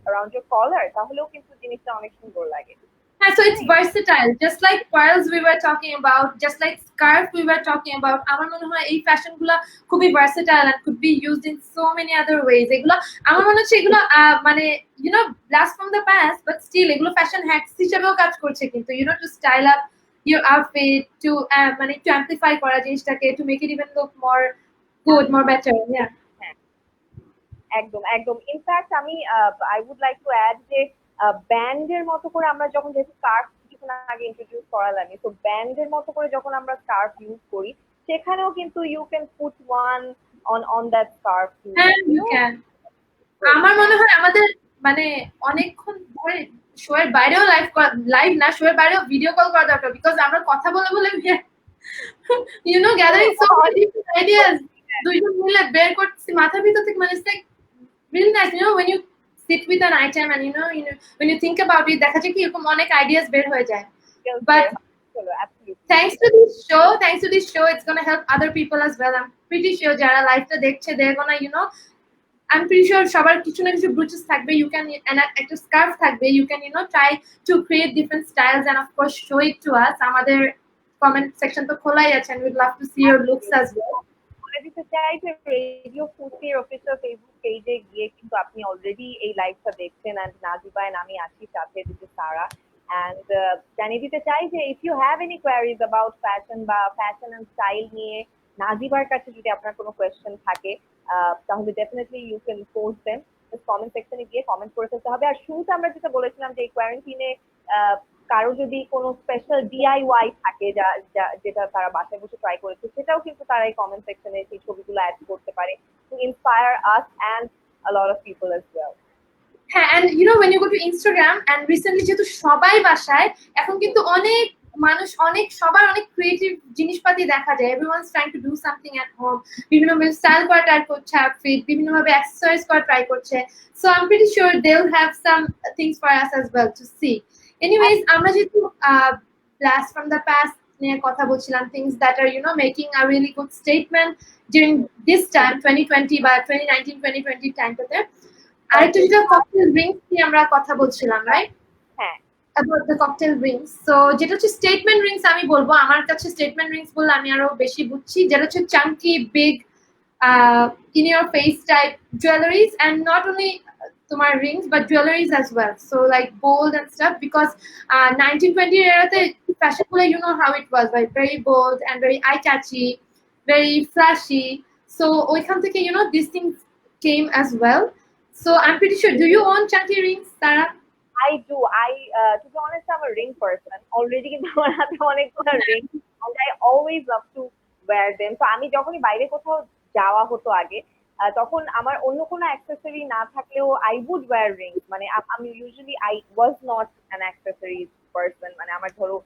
around your collar, তাহলেও কিন্তু জিনিসটা অনেক সুন্দর লাগে। Yeah, so it's versatile, just like pearls we were talking about, just like scarf we were talking about. আমার মনে হয় এই ফ্যাশন গুলা খুবই versatile and could be used in so many other ways. এগুলো আমার মনে হচ্ছে এগুলো মানে blast from the past, but still এগুলো ফ্যাশন হ্যাকস হিসেবেও কাজ করছে কিন্তু to style up your outfit, to মানে to amplify করা জিনিসটাকে, to make it even look more good, more better. Yeah. একদম ইনফ্যাক্ট আমি I would like to add যে ব্যান্ডের মতো করে আমরা যখন যেহেতু স্কার্ফ কিছু কিছুক্ষণ আগে ইন্ট্রোডিউস করালামই, তো ব্যান্ডের মতো করে যখন আমরা স্কার্ফ ইউজ করি সেখানেও কিন্তু you can put one on that scarf. হ্যাঁ, you can. আমার মনে হয় আমাদের মানে অনেকক্ষণ ধরে শো এর বাইরেও লাইভ না, শো এর বাইরেও ভিডিও কল করা দরকার, বিকজ আমরা কথা বলে বলে gathering so many different ideas, দুইজন মিলে বের করছি মাথার ভিতর থেকে, মানে it's like really nice, when you sit with an item and when you think about it, দেখা যায় কি এরকম অনেক আইডিয়াস বের হয়ে যায়। But thanks to this show, it's gonna help other people as well. I'm pretty sure যারা লাইভটা দেখছে, they're gonna I'm pretty sure সবার কিছু না কিছু ব্রুচেস থাকবে, you can, and একটা স্কার্ফ থাকবে, you can try to create different styles and of course show it to us. আমাদের কমেন্ট সেকশন তো খোলাই আছে, and we'd love to see your looks as well. বলে দিতে চাই যে রেডিও ফুর্তির অফিসিয়াল ফেসবুক পেজে গিয়ে কিন্তু আপনি অলরেডি এই লাইভটা দেখছেন, and নাজিবা and আমি আছি সাথে, দিস ইজ সারা। and জানিয়ে দিতে চাই যে if you have any queries about fashion বা ফ্যাশন এন্ড স্টাইল নিয়ে নাজিবার কাছে যদি আপনার কোনো কোয়েশ্চেন থাকে, তাহলে definitely you can post them, comment সেকশনে গিয়ে কমেন্ট করে ফেলতে হবে। আর শুরুতে আমরা যেটা বলেছিলাম যে এই কোয়ারেন্টিনে কারো যদি কোনো স্পেশাল ডিআইওয়াই থাকে যেটা তারা বাসায় বসে ট্রাই করেছে, সেটাও কিন্তু তারা এই কমেন্ট সেকশনে সেই ছবিগুলো অ্যাড করতে পারে to inspire us and a lot of people as well. হ্যাঁ, and when you go to Instagram, and recently যেহেতু সবাই বাসায়, এখন কিন্তু অনেক মানুষ সবার অনেক ক্রিয়েটিভ জিনিসপাতি দেখা যায়, everyone's trying to do something at home, বিভিন্নভাবে স্টাইল করা ট্রাই করছে, আউটফিট বিভিন্নভাবে অ্যাক্সেসরিজ করা ট্রাই করছে, so I'm pretty sure they'll have some things for us as well to see. Anyways, আমরা যেহেতু blast from the past নিয়ে কথা বলছিলাম, things that are making a really good statement during this time 2020 বা 2019-2020 টাইমটাতে, আরেকটা যেটা ককটেল রিংস নিয়ে আমরা কথা বলছিলাম, রাইট? হ্যাঁ, about the cocktail rings. So যেটা হচ্ছে স্টেটমেন্ট রিংস, আমি বলবো আমার কাছে স্টেটমেন্ট রিংস বললে আমি আরো বেশি বুঝছি, যেটা হচ্ছে Chunky big in your face type jewelries, and not only তোমার rings but jewelries as well, so like bold and stuff, because 1920 এরাতে fashion গুলো how it was, like very bold and very eye catchy, very flashy, so ওইখান থেকে these things came as well. So I'm pretty sure, do you own chunky rings, Sarah? I do. To be honest, I'm a ring person. Already কিন্তু আমার হাতে অনেকগুলো ring, and I always love to wear them. So আমি যখনই বাইরে কোথাও যাওয়া হতো আগে, তখন আমার অন্য কোনো অ্যাক্সেসরি না থাকলেও I would wear rings. মানে আমি usually I was not an accessories person. মানে আমার ধরো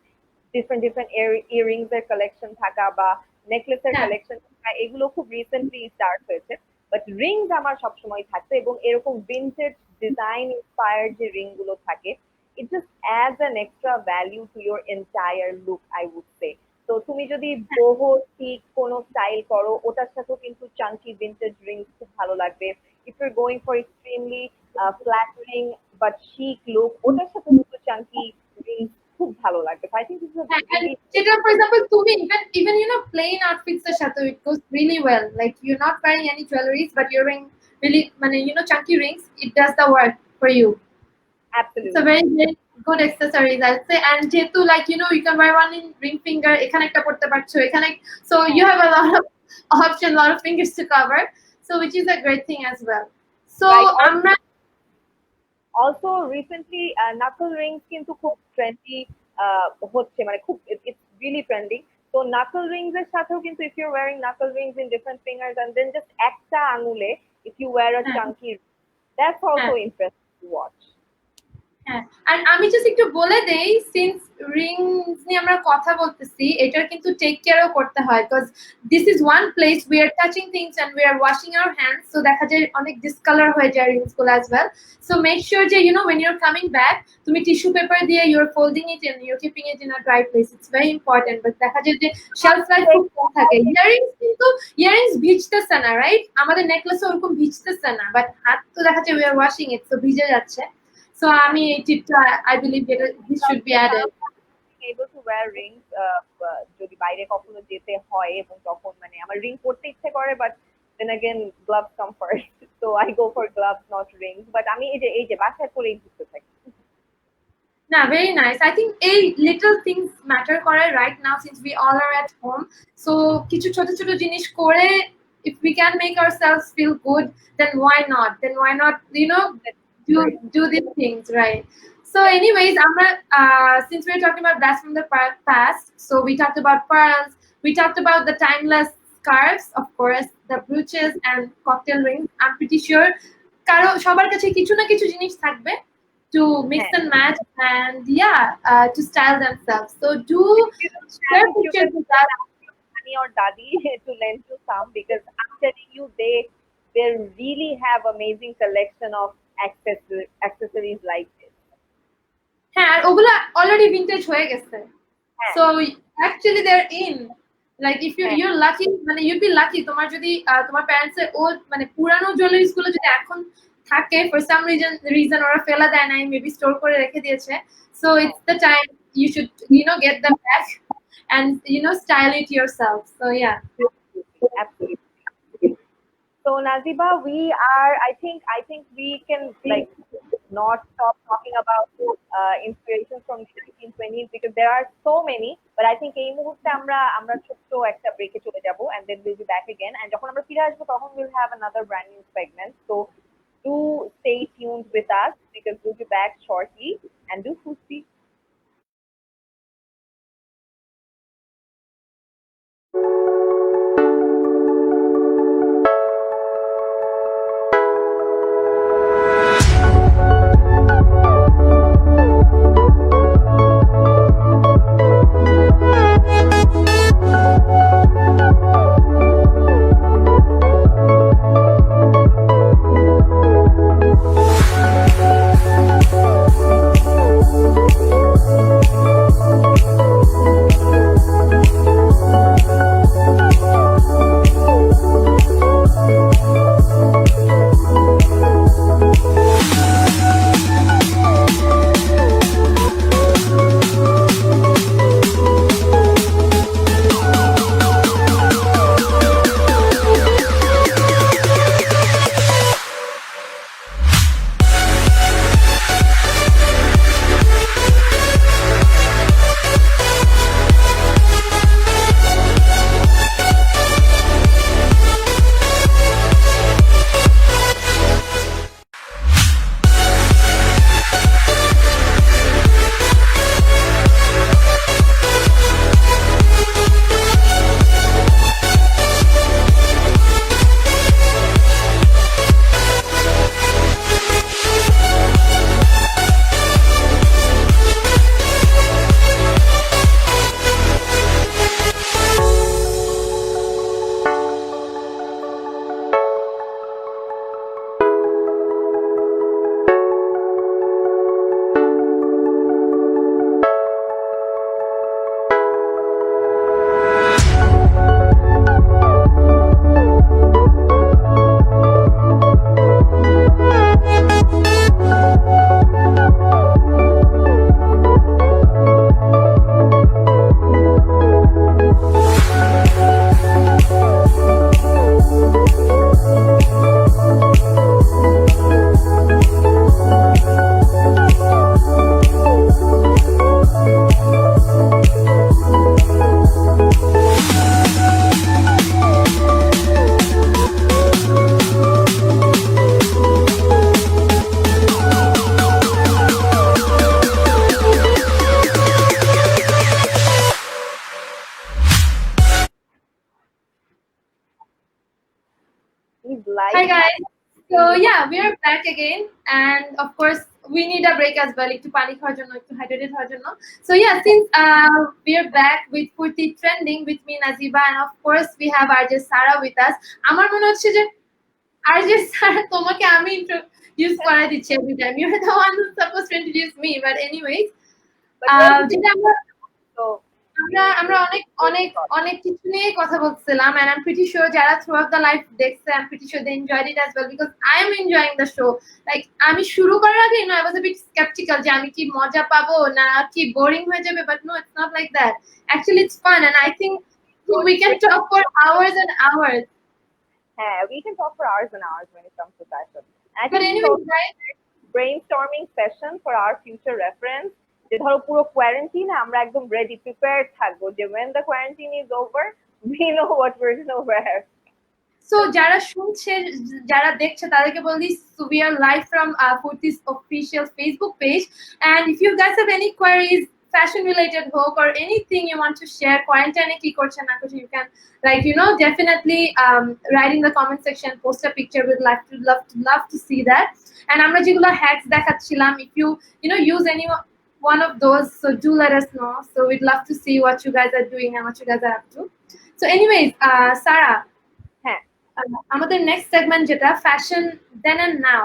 different earrings এর কালেকশন থাকা বা নেকলেসের কালেকশন থাকা, এগুলো খুব রিসেন্টলি স্টার্ট হয়েছে। বাট রিংস আমার সবসময় থাকতো, এবং এরকম ভিনটেজ ডিজাইন ইন্সপায়ার্ড যে রিং গুলো থাকে, it just adds an extra value to your entire look, I would say. তো তুমি যদি বহু ঠিক কোনো স্টাইল করো, ওটার সাথেও কিন্তু চাঙ্কি ভিনটেজ রিংস খুব ভালো লাগবে। If your going for extremely flattering but শিক লুক, ওটার সাথে কিন্তু চাঙ্কি রিংস খুব ভালো লাগবে। আই থিংক দিস ইজ যেটা ফর এক্সাম্পল তুমি even plain outfits এর সাথে it goes really well, like you're not wearing any jewelries but you're wearing really মানে chunky rings, it does the work for you. Absolutely. It's a very very good accessories, I'd say. And যেহেতু like you can wear one in ring finger, এখানে একটা পড়তে পারছো, এখানে, so you have a lot of option, lot of fingers to cover, so which is a great thing as well. So আমরা also recently knuckle rings কিন্তু খুব trendy হচ্ছে, মানে খুব it's really trending. So knuckle rings এর সাথেও কিন্তু if you're wearing knuckle rings in different fingers and then just একটা আঙুলে if you wear a chunky ring, that's also interesting to watch. হ্যাঁ, আর আমি জাস্ট একটু বলে দেই, সিন্স রিংস নিয়ে আমরা কথা বলতেছি, এটার কিন্তু টেক কেয়ারও করতে হয়, because this is one place we are touching things and we are washing our hands, so দেখা যায় অনেক ডিসকালার হয়ে যায় রিংস গুলো as well. So make sure যে when you're coming back, তুমি টিস্যু পেপার দিয়ে you're folding it and you're keeping it in a dry place. It's very important. But দেখা যায় যে শেলফ লাইফ খুব কম থাকে। ইয়ারিংস ভিজতেছে না, রাইট? আমাদের নেকলেসও ওরকম ভিজতেছে না, বাট হাত তো দেখা যায় we are washing it, so ভিজে যাচ্ছে। So আমি এই টিপটা I believe that this should be added. Able to wear rings যদি বাইরে কখনো যেতে হয়, এবং তখন মানে আমার রিং পরতে ইচ্ছে করে, but then again gloves come first, so I go for gloves not rings, but আমি এই যে বাসায় পরেই ঘুরতে থাকি। না, very nice. I think এই little things matter করে right now since we all are at home. So কিছু ছোট ছোট জিনিস করে if we can make ourselves feel good, then why not? Do these things, right? So anyways, since we're talking about blast from the past, so we talked about pearls, we talked about the timeless scarves, of course, the brooches and cocktail rings. I'm pretty sure সবার কাছে কিছু না কিছু জিনিস থাকবে to mix and match and to style themselves. So do share pictures with us. Honey or Dadi to lend you some, because I'm telling you, they really have amazing collection of accessories like this. হ্যাঁ, আর ওগুলা already vintage হয়ে গেছে। So actually they're in. Like if you're lucky, মানে you'd be lucky তোমার যদি তোমার parents এর old মানে পুরানো জুয়েলারিজ গুলো যদি এখন থাকে for some reason ওরা ফেলা দেয় নাই, মেবি স্টোর করে রেখে দিয়েছে, so it's the time you should get them back and style it yourself. So yeah, absolutely. So Naziba, I think we can like not stop talking about inspirations from the 1920s, because there are so many, but I think এই মুহূর্তে আমরা ছোট্ট একটা ব্রেকে চলে যাব, and then we'll be back again, and যখন আমরা ফিরে আসবো তখন we'll have another brand new segment. So do stay tuned with us, because we'll be back shortly, and do Foorti. Hi guys. So yeah, we are back again, and of course we need a break as well, একটু পানি খাওয়ার জন্য, একটু hydrated হওয়ার জন্য. So yeah, since we are back with Foorti Trending with me Naziba, and of course we have RJ Sara with us. আমার মনে হচ্ছে যে RJ Sara তোমাকে আমি introduce করাই দিচ্ছি every time. You're the one who's supposed to introduce me, but anyways, যেটা আমরা অনেক কিছু নিয়ে কথা বলছিলাম, and I'm pretty sure যারা throughout the life দেখছে, I'm pretty sure they enjoyed it as well, because I am enjoying the show. Like আমি শুরু করার আগে I was a bit skeptical যে আমি কি মজা পাবো না কি বোরিং হয়ে যাবে, but no, it's not like that. Actually it's fun, and I think we can talk for hours and hours. Yeah, we can talk for hours and hours when it comes to fashion. But anyway, guys, brainstorming session for our future reference. যে ধরো পুরো কোয়ারেন্টাইনে আমরা একদম ready prepared থাকবো যে when the quarantine is over we know what we're gonna wear. So যারা শুনছে, যারা দেখছে তাদেরকে বলি, so we are live from Foorti's official Facebook page, and if you guys have any queries, fashion related hook or anything you want to share, quarantine ki korche na korche, you can definitely write in the comment section, post a picture. We'd love to see that. And আমরা যেগুলো hacks দেখাচ্ছিলাম, if you use any one of those, so do let us know. So we'd love to see what you guys are doing and what you guys are up to. So anyways, Sarah, হ্যাঁ, আমাদের next segment যেটা fashion then and নাও,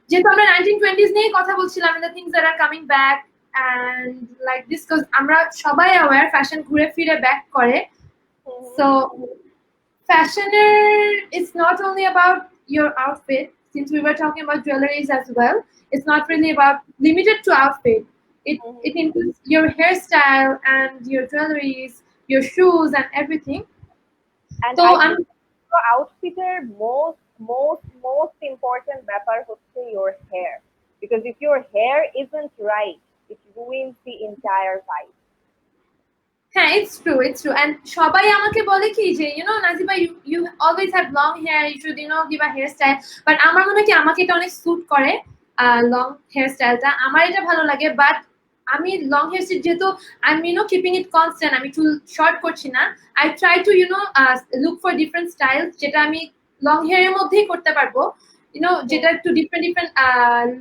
যেহেতু আমরা 1920s নিয়ে কথা বলছিলাম, the things that are coming back end like this, because আমরা সবাই অ্যাওয়্যার ফ্যাশন ঘুরে ফিরে ব্যাক করে। সো ফ্যাশনের it's not only about your outfit, since we were talking about jewelries as well. It's not really about limited to outfit. It includes your hairstyle and your jewelries, your shoes and everything. and So I think outfitter most important ব্যাপার হচ্ছে your hair, because if your hair isn't right, it ruins the entire vibe. হ্যাঁ, it's true and সবাই আমাকে বলে কি যে Najiba, you always have long hair, you should give a hairstyle, but আমার মনে হয় কি আমাকে এটা অনেক স্যুট করে লং হেয়ারস্টাইলটা, আমার এটা ভালো লাগে। বাট আমি লং হেয়ার যেহেতু I am keeping it constant, আমি চুল শর্ট করছি না, I try to look for different style যেটা আমি লং হেয়ারের মধ্যেই করতে পারবো, যেটা একটু ডিফারেন্ট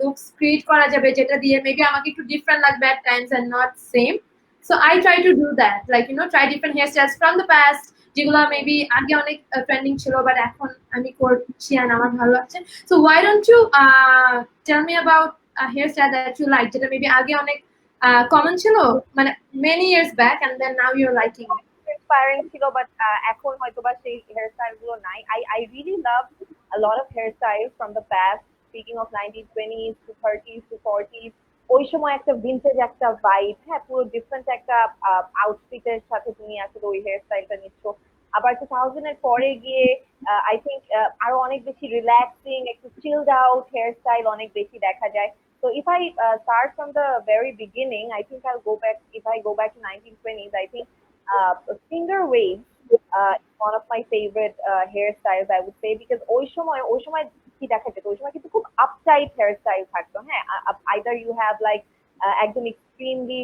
লুকস ক্রিয়েট করা যাবে, যেটা দিয়ে মেবি আমাকে একটু ডিফারেন্ট লাগবে at times and not same. So I try to do that, like try different hairstyles from the past, যেগুলো মেবি আগে অনেক ট্রেন্ডিং ছিল বাট এখন আমি করছি আর আমার ভালো লাগছে। So why don't you tell me about a hairstyle that you like, যেটা মেবি আগে অনেক কমন ছিল, মানে many years back, and then now you're liking it? Inspiring ছিল, but এখন হয়তোবা সেই হেয়ারস্টাইল গুলো নাই। I really love a lot of hairstyles from the past. Speaking of 1920s to 30s to 40s, ওই সময় একটা ভিন্টেজ একটা ভাইব, হ্যাঁ, পুরো ডিফারেন্ট একটা আউটফিটের সাথে তুমি আসলে ওই হেয়ারস্টাইলটা নিচ্ছ। আবার 2000 এর পরে গিয়ে আই থিঙ্ক আরো অনেক বেশি রিল্যাক্সিং, একটু চিলড আউট হেয়ারস্টাইল অনেক বেশি দেখা যায়। So if I start from the very beginning, I think I'll go back. If I go back to 1920s, I think finger waves is one of my favorite hairstyles, I would say, because ওই সময় কি দেখা যেত, ওই সময় কিন্তু খুব আপটাইট hairstyle থাকতো, হ্যাঁ। আইদার ইউ হ্যাভ লাইক একদম এক্সট্রিমলি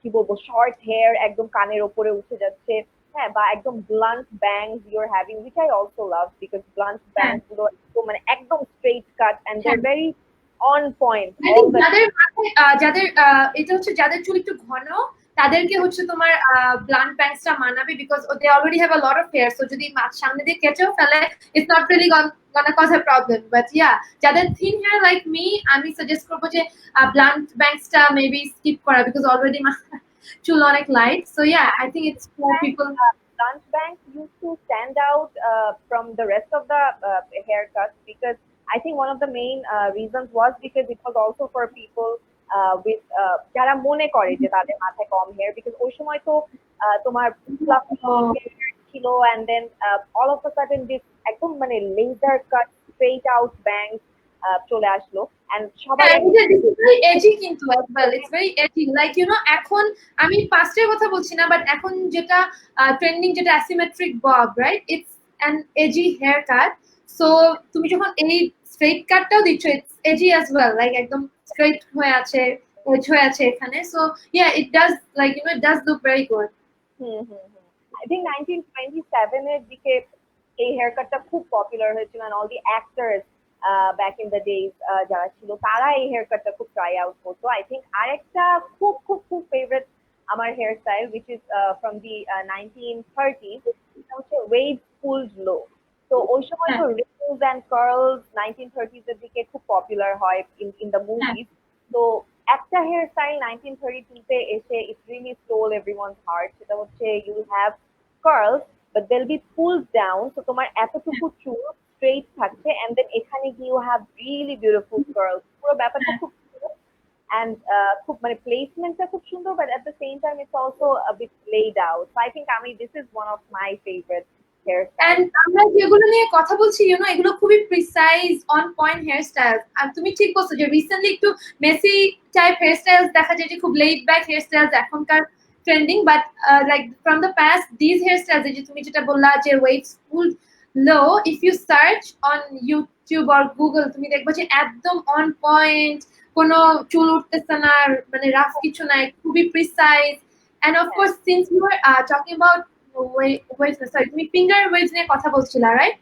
কি বলবো শর্ট হেয়ার একদম কানের ওপরে উঠে যাচ্ছে, হ্যাঁ, বা একদম blunt bangs you are having, which I also love, because blunt bangs গুলো মানে একদম straight cut and they're very on point. যাদের এটা হচ্ছে যাদের চুল একটু ঘন, তাদেরকে হচ্ছে তোমার ব্লান্ট ব্যাংকসটা মানাবে, because they already have a lot of hair, so যদি সামনে দিয়ে কেচেও ফেলে it's not really gonna cause a problem. But yeah, যাদের থিন হেয়ার লাইক মি, আমি সাজেস্ট করবো যে ব্লান্ট ব্যাংকসটা মেবি স্কিপ করা, বিকজ অলরেডি চুল অনেক light. So yeah, I think it's for people. Blunt bangs used to stand out from the rest of the haircuts, because I think one of the main reasons was because it was also for people with যারা মনে করে যে তাদের মাথায় কম hair, because ওই সময় তো তোমার fluffy hair ছিল, and then all of a sudden this একদম মানে laser cut straight out bangs চলে আসলো, and সবাই এজি, কিন্তু as well it's very edgy, like এখন আমি পাস্টের কথা বলছি না, বাট এখন যেটা ট্রেন্ডিং, যেটা asymmetric Bob, right, it's an AG hair cut. So তুমি যখন এই স্ট্রেট কাটটাও দিচ্ছ, it's AG as well, like একদম স্ট্রেট হয়ে আছে, এজ হয়ে আছে এখানে। So yeah, it does like it does look very good. I think 1927 এর দিকে এই হেয়ারকাটটা খুব পপুলার হয়েছিল, and all the actors back in the days যারা ছিল তারা এই হেয়ারকাটটা খুব ট্রাই আউট করতো। আই থিঙ্ক আরেকটা খুব খুব খুব ফেভারিট আমার hairstyle, which is from the 1930s, এটা হচ্ছে ওয়েভ পুলড লো। তো ওই সময় তো রিপলস এন্ড কার্লস 1930s এর দিকে খুব পপুলার হয় in the movies। তো একটা হেয়ারস্টাইল 1932 তে এসে it really stole everyone's heart, সেটা হচ্ছে you have curls but they'll be pulled down, so তোমার এতটুকু চুল স্ট্রেট থাকছে, and then এখানে গিয়ে you have really beautiful curls, পুরো ব্যাপারটা খুব and খুব মানে প্লেসমেন্টটা খুব সুন্দর, but at the same time it's also a bit laid out, so I think this is one of my favorite hairstyles. And আমরা যেগুলো নিয়ে কথা বলছি এগুলো খুবই প্রিসাইজ অন পয়েন্ট হেয়ারস্টাইল। আর তুমি ঠিক বলছো যে রিসেন্টলি একটু মেসি টাইপ হেয়ারস্টাইল দেখা যায়, যে খুব লেড ব্যাক হেয়ারস্টাইল এখনকার trending, but like from the past, these hairstyles যে তুমি যেটা বললা যে waves pulled low, if you search on YouTube or Google তুমি দেখবা যে একদম on point, কোনো চুল উঠতেছে না, মানে রাফ কিছু নাই, খুবই precise. And of course, since we were talking about waves, sorry, তুমি finger waves নিয়ে কথা বলছিলা, right?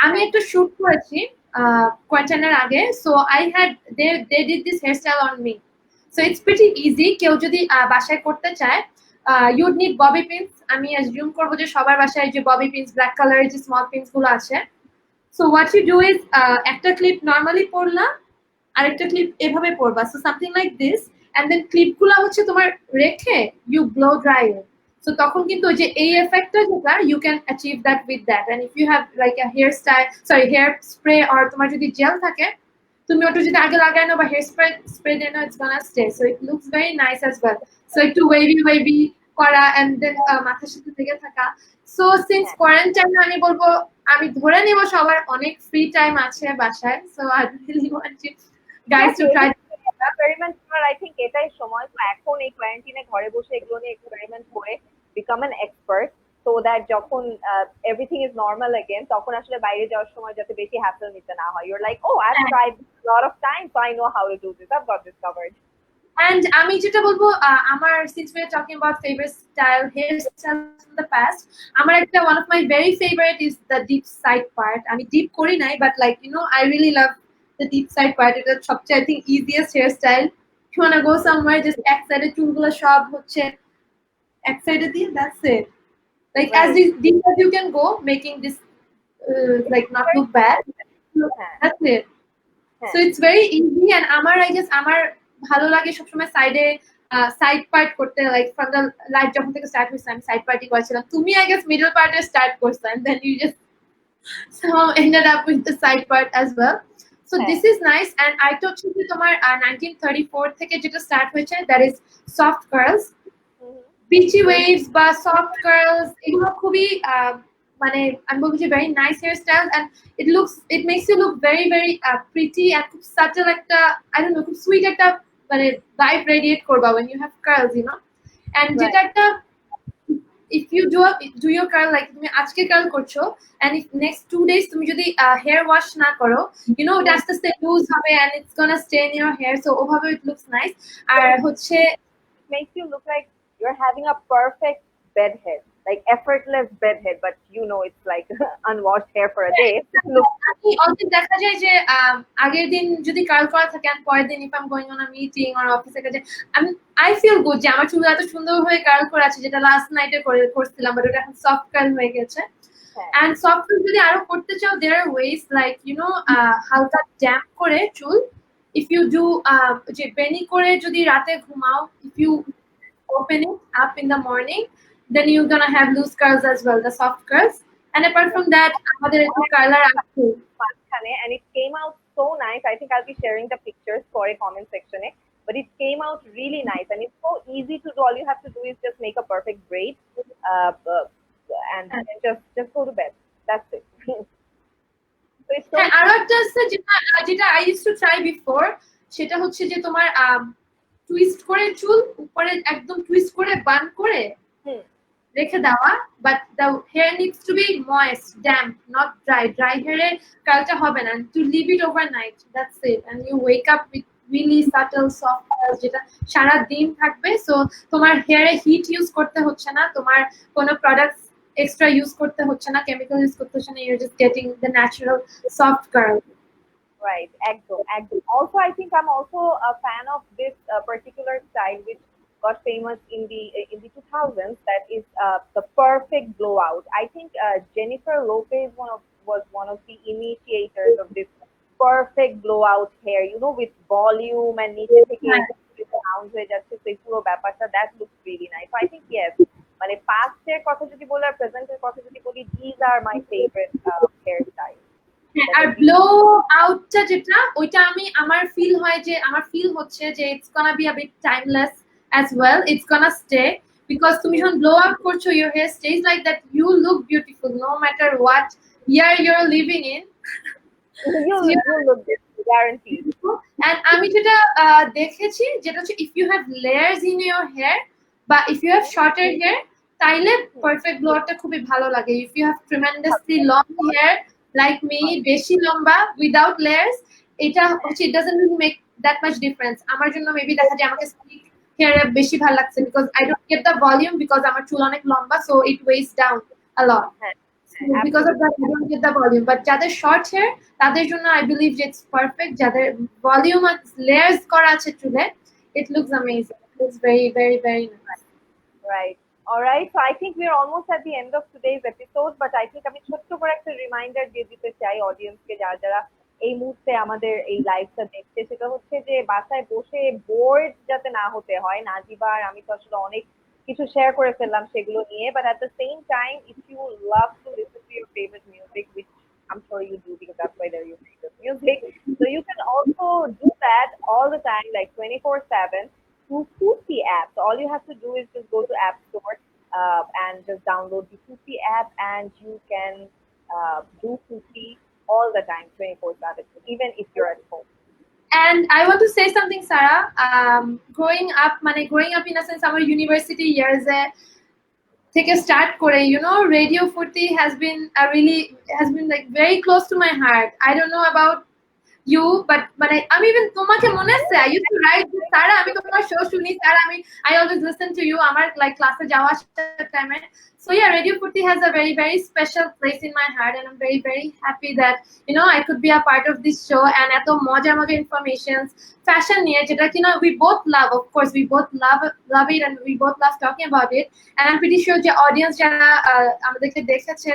আমি একটা শুট করেছি কোয়ারেন্টাইনের আগে, so I had they did this hairstyle on me, so it's pretty easy. কেউ যদি বাসায় করতে চায়, you would need bobby pins. আমি অ্যাজিউম করবো যে সবার বাসায় যে ববি পিনস, ব্ল্যাক কালারের যে স্মল পিনস গুলো আছে। So what you do is, একটা ক্লিপ নর্মালি পরলা, আরেকটা ক্লিপ এভাবে পরবা, so something like this, and then clip গুলা হচ্ছে তোমার রেখে you blow dry it. So তখন কিন্তু ওই যে এই এফেক্টটা যেটা, you can achieve that with that. And if you have like a hair style, sorry hair spray, আর তোমার যদি জেল থাকে, তুমি ওটা যদি আগে লাগাই নাও বা হেয়ার স্প্রে দিয়ে নাও, it's gonna stay. So it looks very nice as well. So একটু ওয়েভি করা, এন্ড দেন মাথার সাথে থেকে থাকা। সো সিন্স কোয়ারেন্টাইনে আমি বলবো, আমি ধরে নিব সবার অনেক ফ্রি টাইম আছে বাসায়, so I really want you guys to try. Experiment করার আই থিংক এটাই সময়। তো এখন এই কোয়ারেন্টাইনে ঘরে বসে এগুলো নিয়ে এক্সপেরিমেন্ট করে become an expert, so that যখন এভরিথিং ইজ নর্মাল अगेन, তখন আসলে বাইরে যাওয়ার সময় যাতে বেশি হ্যাসেল নিতে না হয়। You're like, oh I have tried lot of time, so I know how to do this, I have got this covered. And আমি যেটা বলবো, আমার since we're talking about favorite style hairstyles from the past, আমার একটা one of my very favorite is the deep side part. আমি deep করি নাই, but like you know, I really love the deep side part. এটা সবচেয়ে I think easiest hairstyle. If you wanna go somewhere, just এক সাইডে চুলগুলো সব হচ্ছে এক সাইডে দিয়ে, that's it. Like as deep as you can go, making this like not look bad. That's it. So it's very easy, and আমার I guess আমার ভালো লাগে সবসময় সাইডে সাইড পার্ট করতে, লাইক ফ্রম দ্য লাইফ যখন থেকে স্টার্ট হয়েছে আমি সাইড পার্টি করেছিলাম। তুমি I guess মিডল পার্টে স্টার্ট করছো, and then you just somehow ended up with the side part as well. So this is nice, and I thought যে তোমার 1934 থেকে যেটা স্টার্ট হয়েছে, that is soft curls, beachy waves বা soft curls, এগুলো খুবই মানে আমি বলবো যে very nice hairstyle, and it makes you look very very pretty, and খুব subtle একটা I don't know, খুব sweet একটা মানে vibe radiate করবা when you have curls, you know. And যেটা একটা, if you do your curl, like তুমি আজকে curl করছো, and if next 2 days তুমি যদি hair wash না করো, you know, it আস্তে আস্তে lose হবে, and it's gonna stay in your hair, so ওভাবে it looks nice. আর হচ্ছে it makes you look like you're having a perfect bed head, like effortless bed head, but you know it's like unwashed hair for a day. অনেক দেখা যায় যে আগের দিন যদি curl করা থাকে, আর পরের দিন if I'm going on a meeting or অফিসে কাজে, I feel good যে আমার চুল এত সুন্দর হয়ে কার্ল করা আছে, যেটা লাস্ট নাইটে করছিলাম, বাট ওটা এখন সফট কার্ল হয়ে গেছে। and soft curl যদি আরো করতে চাও, there are ways like you know, হালকা ড্যাম্প করে চুল, if you do যে বেনি করে যদি রাতে ঘুমাও, if you open it up in the morning, then you're gonna have loose curls as well, the soft curls. And apart from that, আমাদের একটু কালার আছে মাঝখানে, and it came out so nice. I think I'll be sharing the pictures for a comment section, but it came out really nice, and it's so easy to do. All you have to do is just make a perfect braid, and just go to bed. That's it. So it's so আরো একটা আছে যেটা I used to try before, সেটা হচ্ছে যে তোমার twist করে চুল উপরে একদম টুইস্ট করে বান করে রেখে দেওয়া, but the hair needs to be moist, damp, not dry. Dry hair এ কালটা হবে না, to leave it overnight, that's it, and you wake up with really subtle soft curls যেটা সারা দিন থাকবে। সো তোমার হেয়ারে হিট ইউজ করতে হচ্ছে না, তোমার কোনো প্রোডাক্টস এক্সট্রা ইউজ করতে হচ্ছে না, কেমিক্যাল ইউজ করতে হচ্ছে না, you're just getting the natural soft curl. Right, ekdom. Also, I think I'm also a fan of this particular style which got famous in the 2000s. That is the perfect blowout. I think Jennifer Lopez was one of the initiators of this perfect blowout hair. You know, with volume and niche theke round হয়ে যাচ্ছে, সেই পুরো ব্যাপারটা, that looks really nice. So I think yes, মানে past এর কথা যদি বলি আর present এর কথা যদি বলি, these are my favorite hairstyles. আর ব্লো আউটটা যেটা, ওইটা আমার ফিল হচ্ছে যে it's gonna be a bit timeless as well, it's gonna stay, because তুমি যখন ব্লো আউট করছো, your hair stays like that, you look beautiful no matter what year you're living in. You look beautiful, guaranteed. And আমি যেটা দেখেছি যেটা হচ্ছে, if you have layers in your hair But if you have shorter hair, তাইলে perfect blowerটা খুবই ভালো লাগে. If you have tremendously long hair like me, বেশি লম্বা without layers, এটা হচ্ছে it doesn't really make that much difference. আমার জন্য maybe দেখা যায় আমাকে slick hair বেশি ভালো লাগছে because I don't get the volume because আমার চুল অনেক লম্বা, so it weighs down a lot. Because of that, I don't get the volume. But যাদের short hair, তাদের জন্য I believe it's perfect. যাদের volume আর layers করা আছে চুলে, it looks amazing. It looks very, very, very nice. Right. All right. So I think we're almost at the end of today's episode, but I think আমি ছোট্ট করে একটা reminder দিয়ে দিতে চাই অডিয়েন্সকে, যারা যারা এই মুহূর্তে আমাদের এই লাইভটা দেখছে, সেটা হচ্ছে যে বাসায় বসে বোর্ড যাতে না হতে হয়। নাজিবা আর আমি তো আসলে অনেক কিছু শেয়ার করে ফেললাম সেগুলো নিয়ে, but at the same time, if you love to listen to your favorite music, which I'm sure you do because that's why they're your favorite music, so you can also do that all the time, like 24/7. Through Foorti app. So all you have to do is just go to App Store and just download the Foorti app, and you can do Foorti all the time, 24/7, even if you're at home. And I want to say something, Sarah. Growing up in a sense, our university years থেকে start করে, Radio Foorti has been like very close to my heart. I don't know about you, but আমি even তোমাকে মনে আছে I used to write this, Sarah, আমি তোমার show শুনি, Sarah, I always listen to you আমার like ক্লাসে যাওয়ার টাইমে. So yeah, Radio Foorti has a very, very special place in my heart, and I'm very, very happy that I could be a part of this show, and এত মজার মজার informations fashion নিয়ে, যেটা we both love. Of course, we both love it, and we both love talking about it, and I'm pretty sure the audience যারা আমাদেরকে দেখেছে,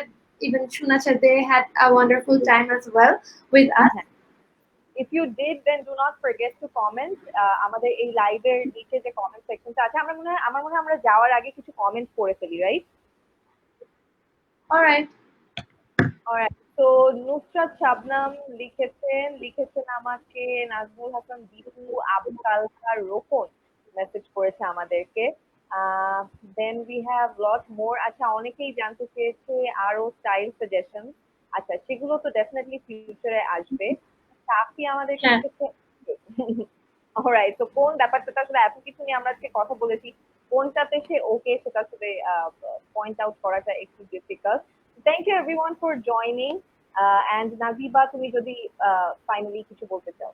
even শুনেছে, they had a wonderful time as well with us. If you did, then do not forget to comment. আমাদের এই লাইভের নিচে যে comment সেকশনটা আছে, আমার মনে হয় আমরা যাওয়ার আগে কিছু কমেন্ট করে ফেলি, right? Alright. So Nusrat Shabnam লিখেছেন আমাকে, নাজমুল হাসান দীপু, আবু কালকার রোকন মেসেজ করেছে আমাদেরকে। Then we have lot more. আচ্ছা, অনেকেই জানতে চেয়েছে আরো স্টাইল সাজেশন। আচ্ছা, সেগুলো তো ডেফিনেটলি ফিউচারে আসবে। আপনি আমাদের অলরাইট, তো কোন ব্যাপারটা আসলে এত কিছু নিয়ে আমরা আজকে কথা বলেছি, কোনটাতে সে ওকে সেটা আসলে পয়েন্ট আউট করাটা একটু difficult. Thank you everyone for joining, and Najiba, তুমি যদি ফাইনালি কিছু বলতে চাও।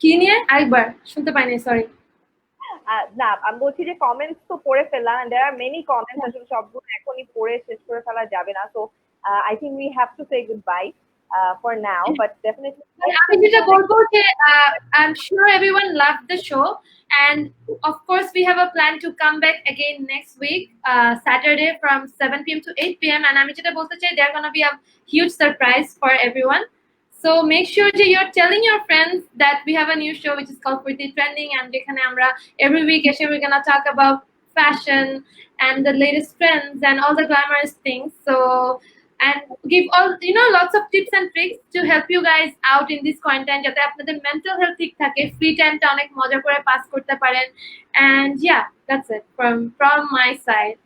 কি নিয়ে আরেকবার শুনতে পাইনি, সরি। না, আমি বলছি যে কমেন্টস তো পড়ে ফেললাম, and there are many comments, আসলে সবগুলো এখনই পড়ে শেষ করে ফেলা যাবে না, so I think we have to say goodbye for now, but definitely I'm sure everyone loved the show, and of course we have a plan to come back again next week, Saturday from 7 p.m. to 8 p.m. and আমি যেটা বলতে চাই, there's gonna be a huge surprise for everyone, so make sure that you're telling your friends that we have a new show which is called Foorti Trending, and যেখানে আমরা every week we're gonna talk about fashion and the latest trends and all the glamorous things, so and give all lots of tips and tricks to help you guys out in this content, যাতে আপনাদের mental health ঠিক থাকে, free time টা অনেক মজা করে pass করতে পারেন, and yeah, that's it from my side.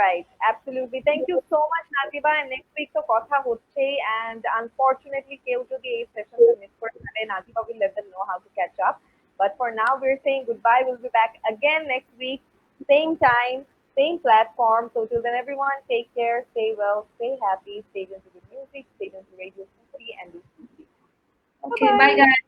Right, absolutely. Thank you so much, Naziba, and next week তো কথা হচ্ছেই, and unfortunately কেউ যদি এই সেশনটা মিস করে ফেলে, Naziba will let them know how to catch up, but for now we're saying goodbye. We'll be back again next week, same time, same platform. So till then, everyone, take care, stay well, stay happy, stay tuned to the music, stay tuned to Radio Foorti, and do Foorti. Okay, bye guys.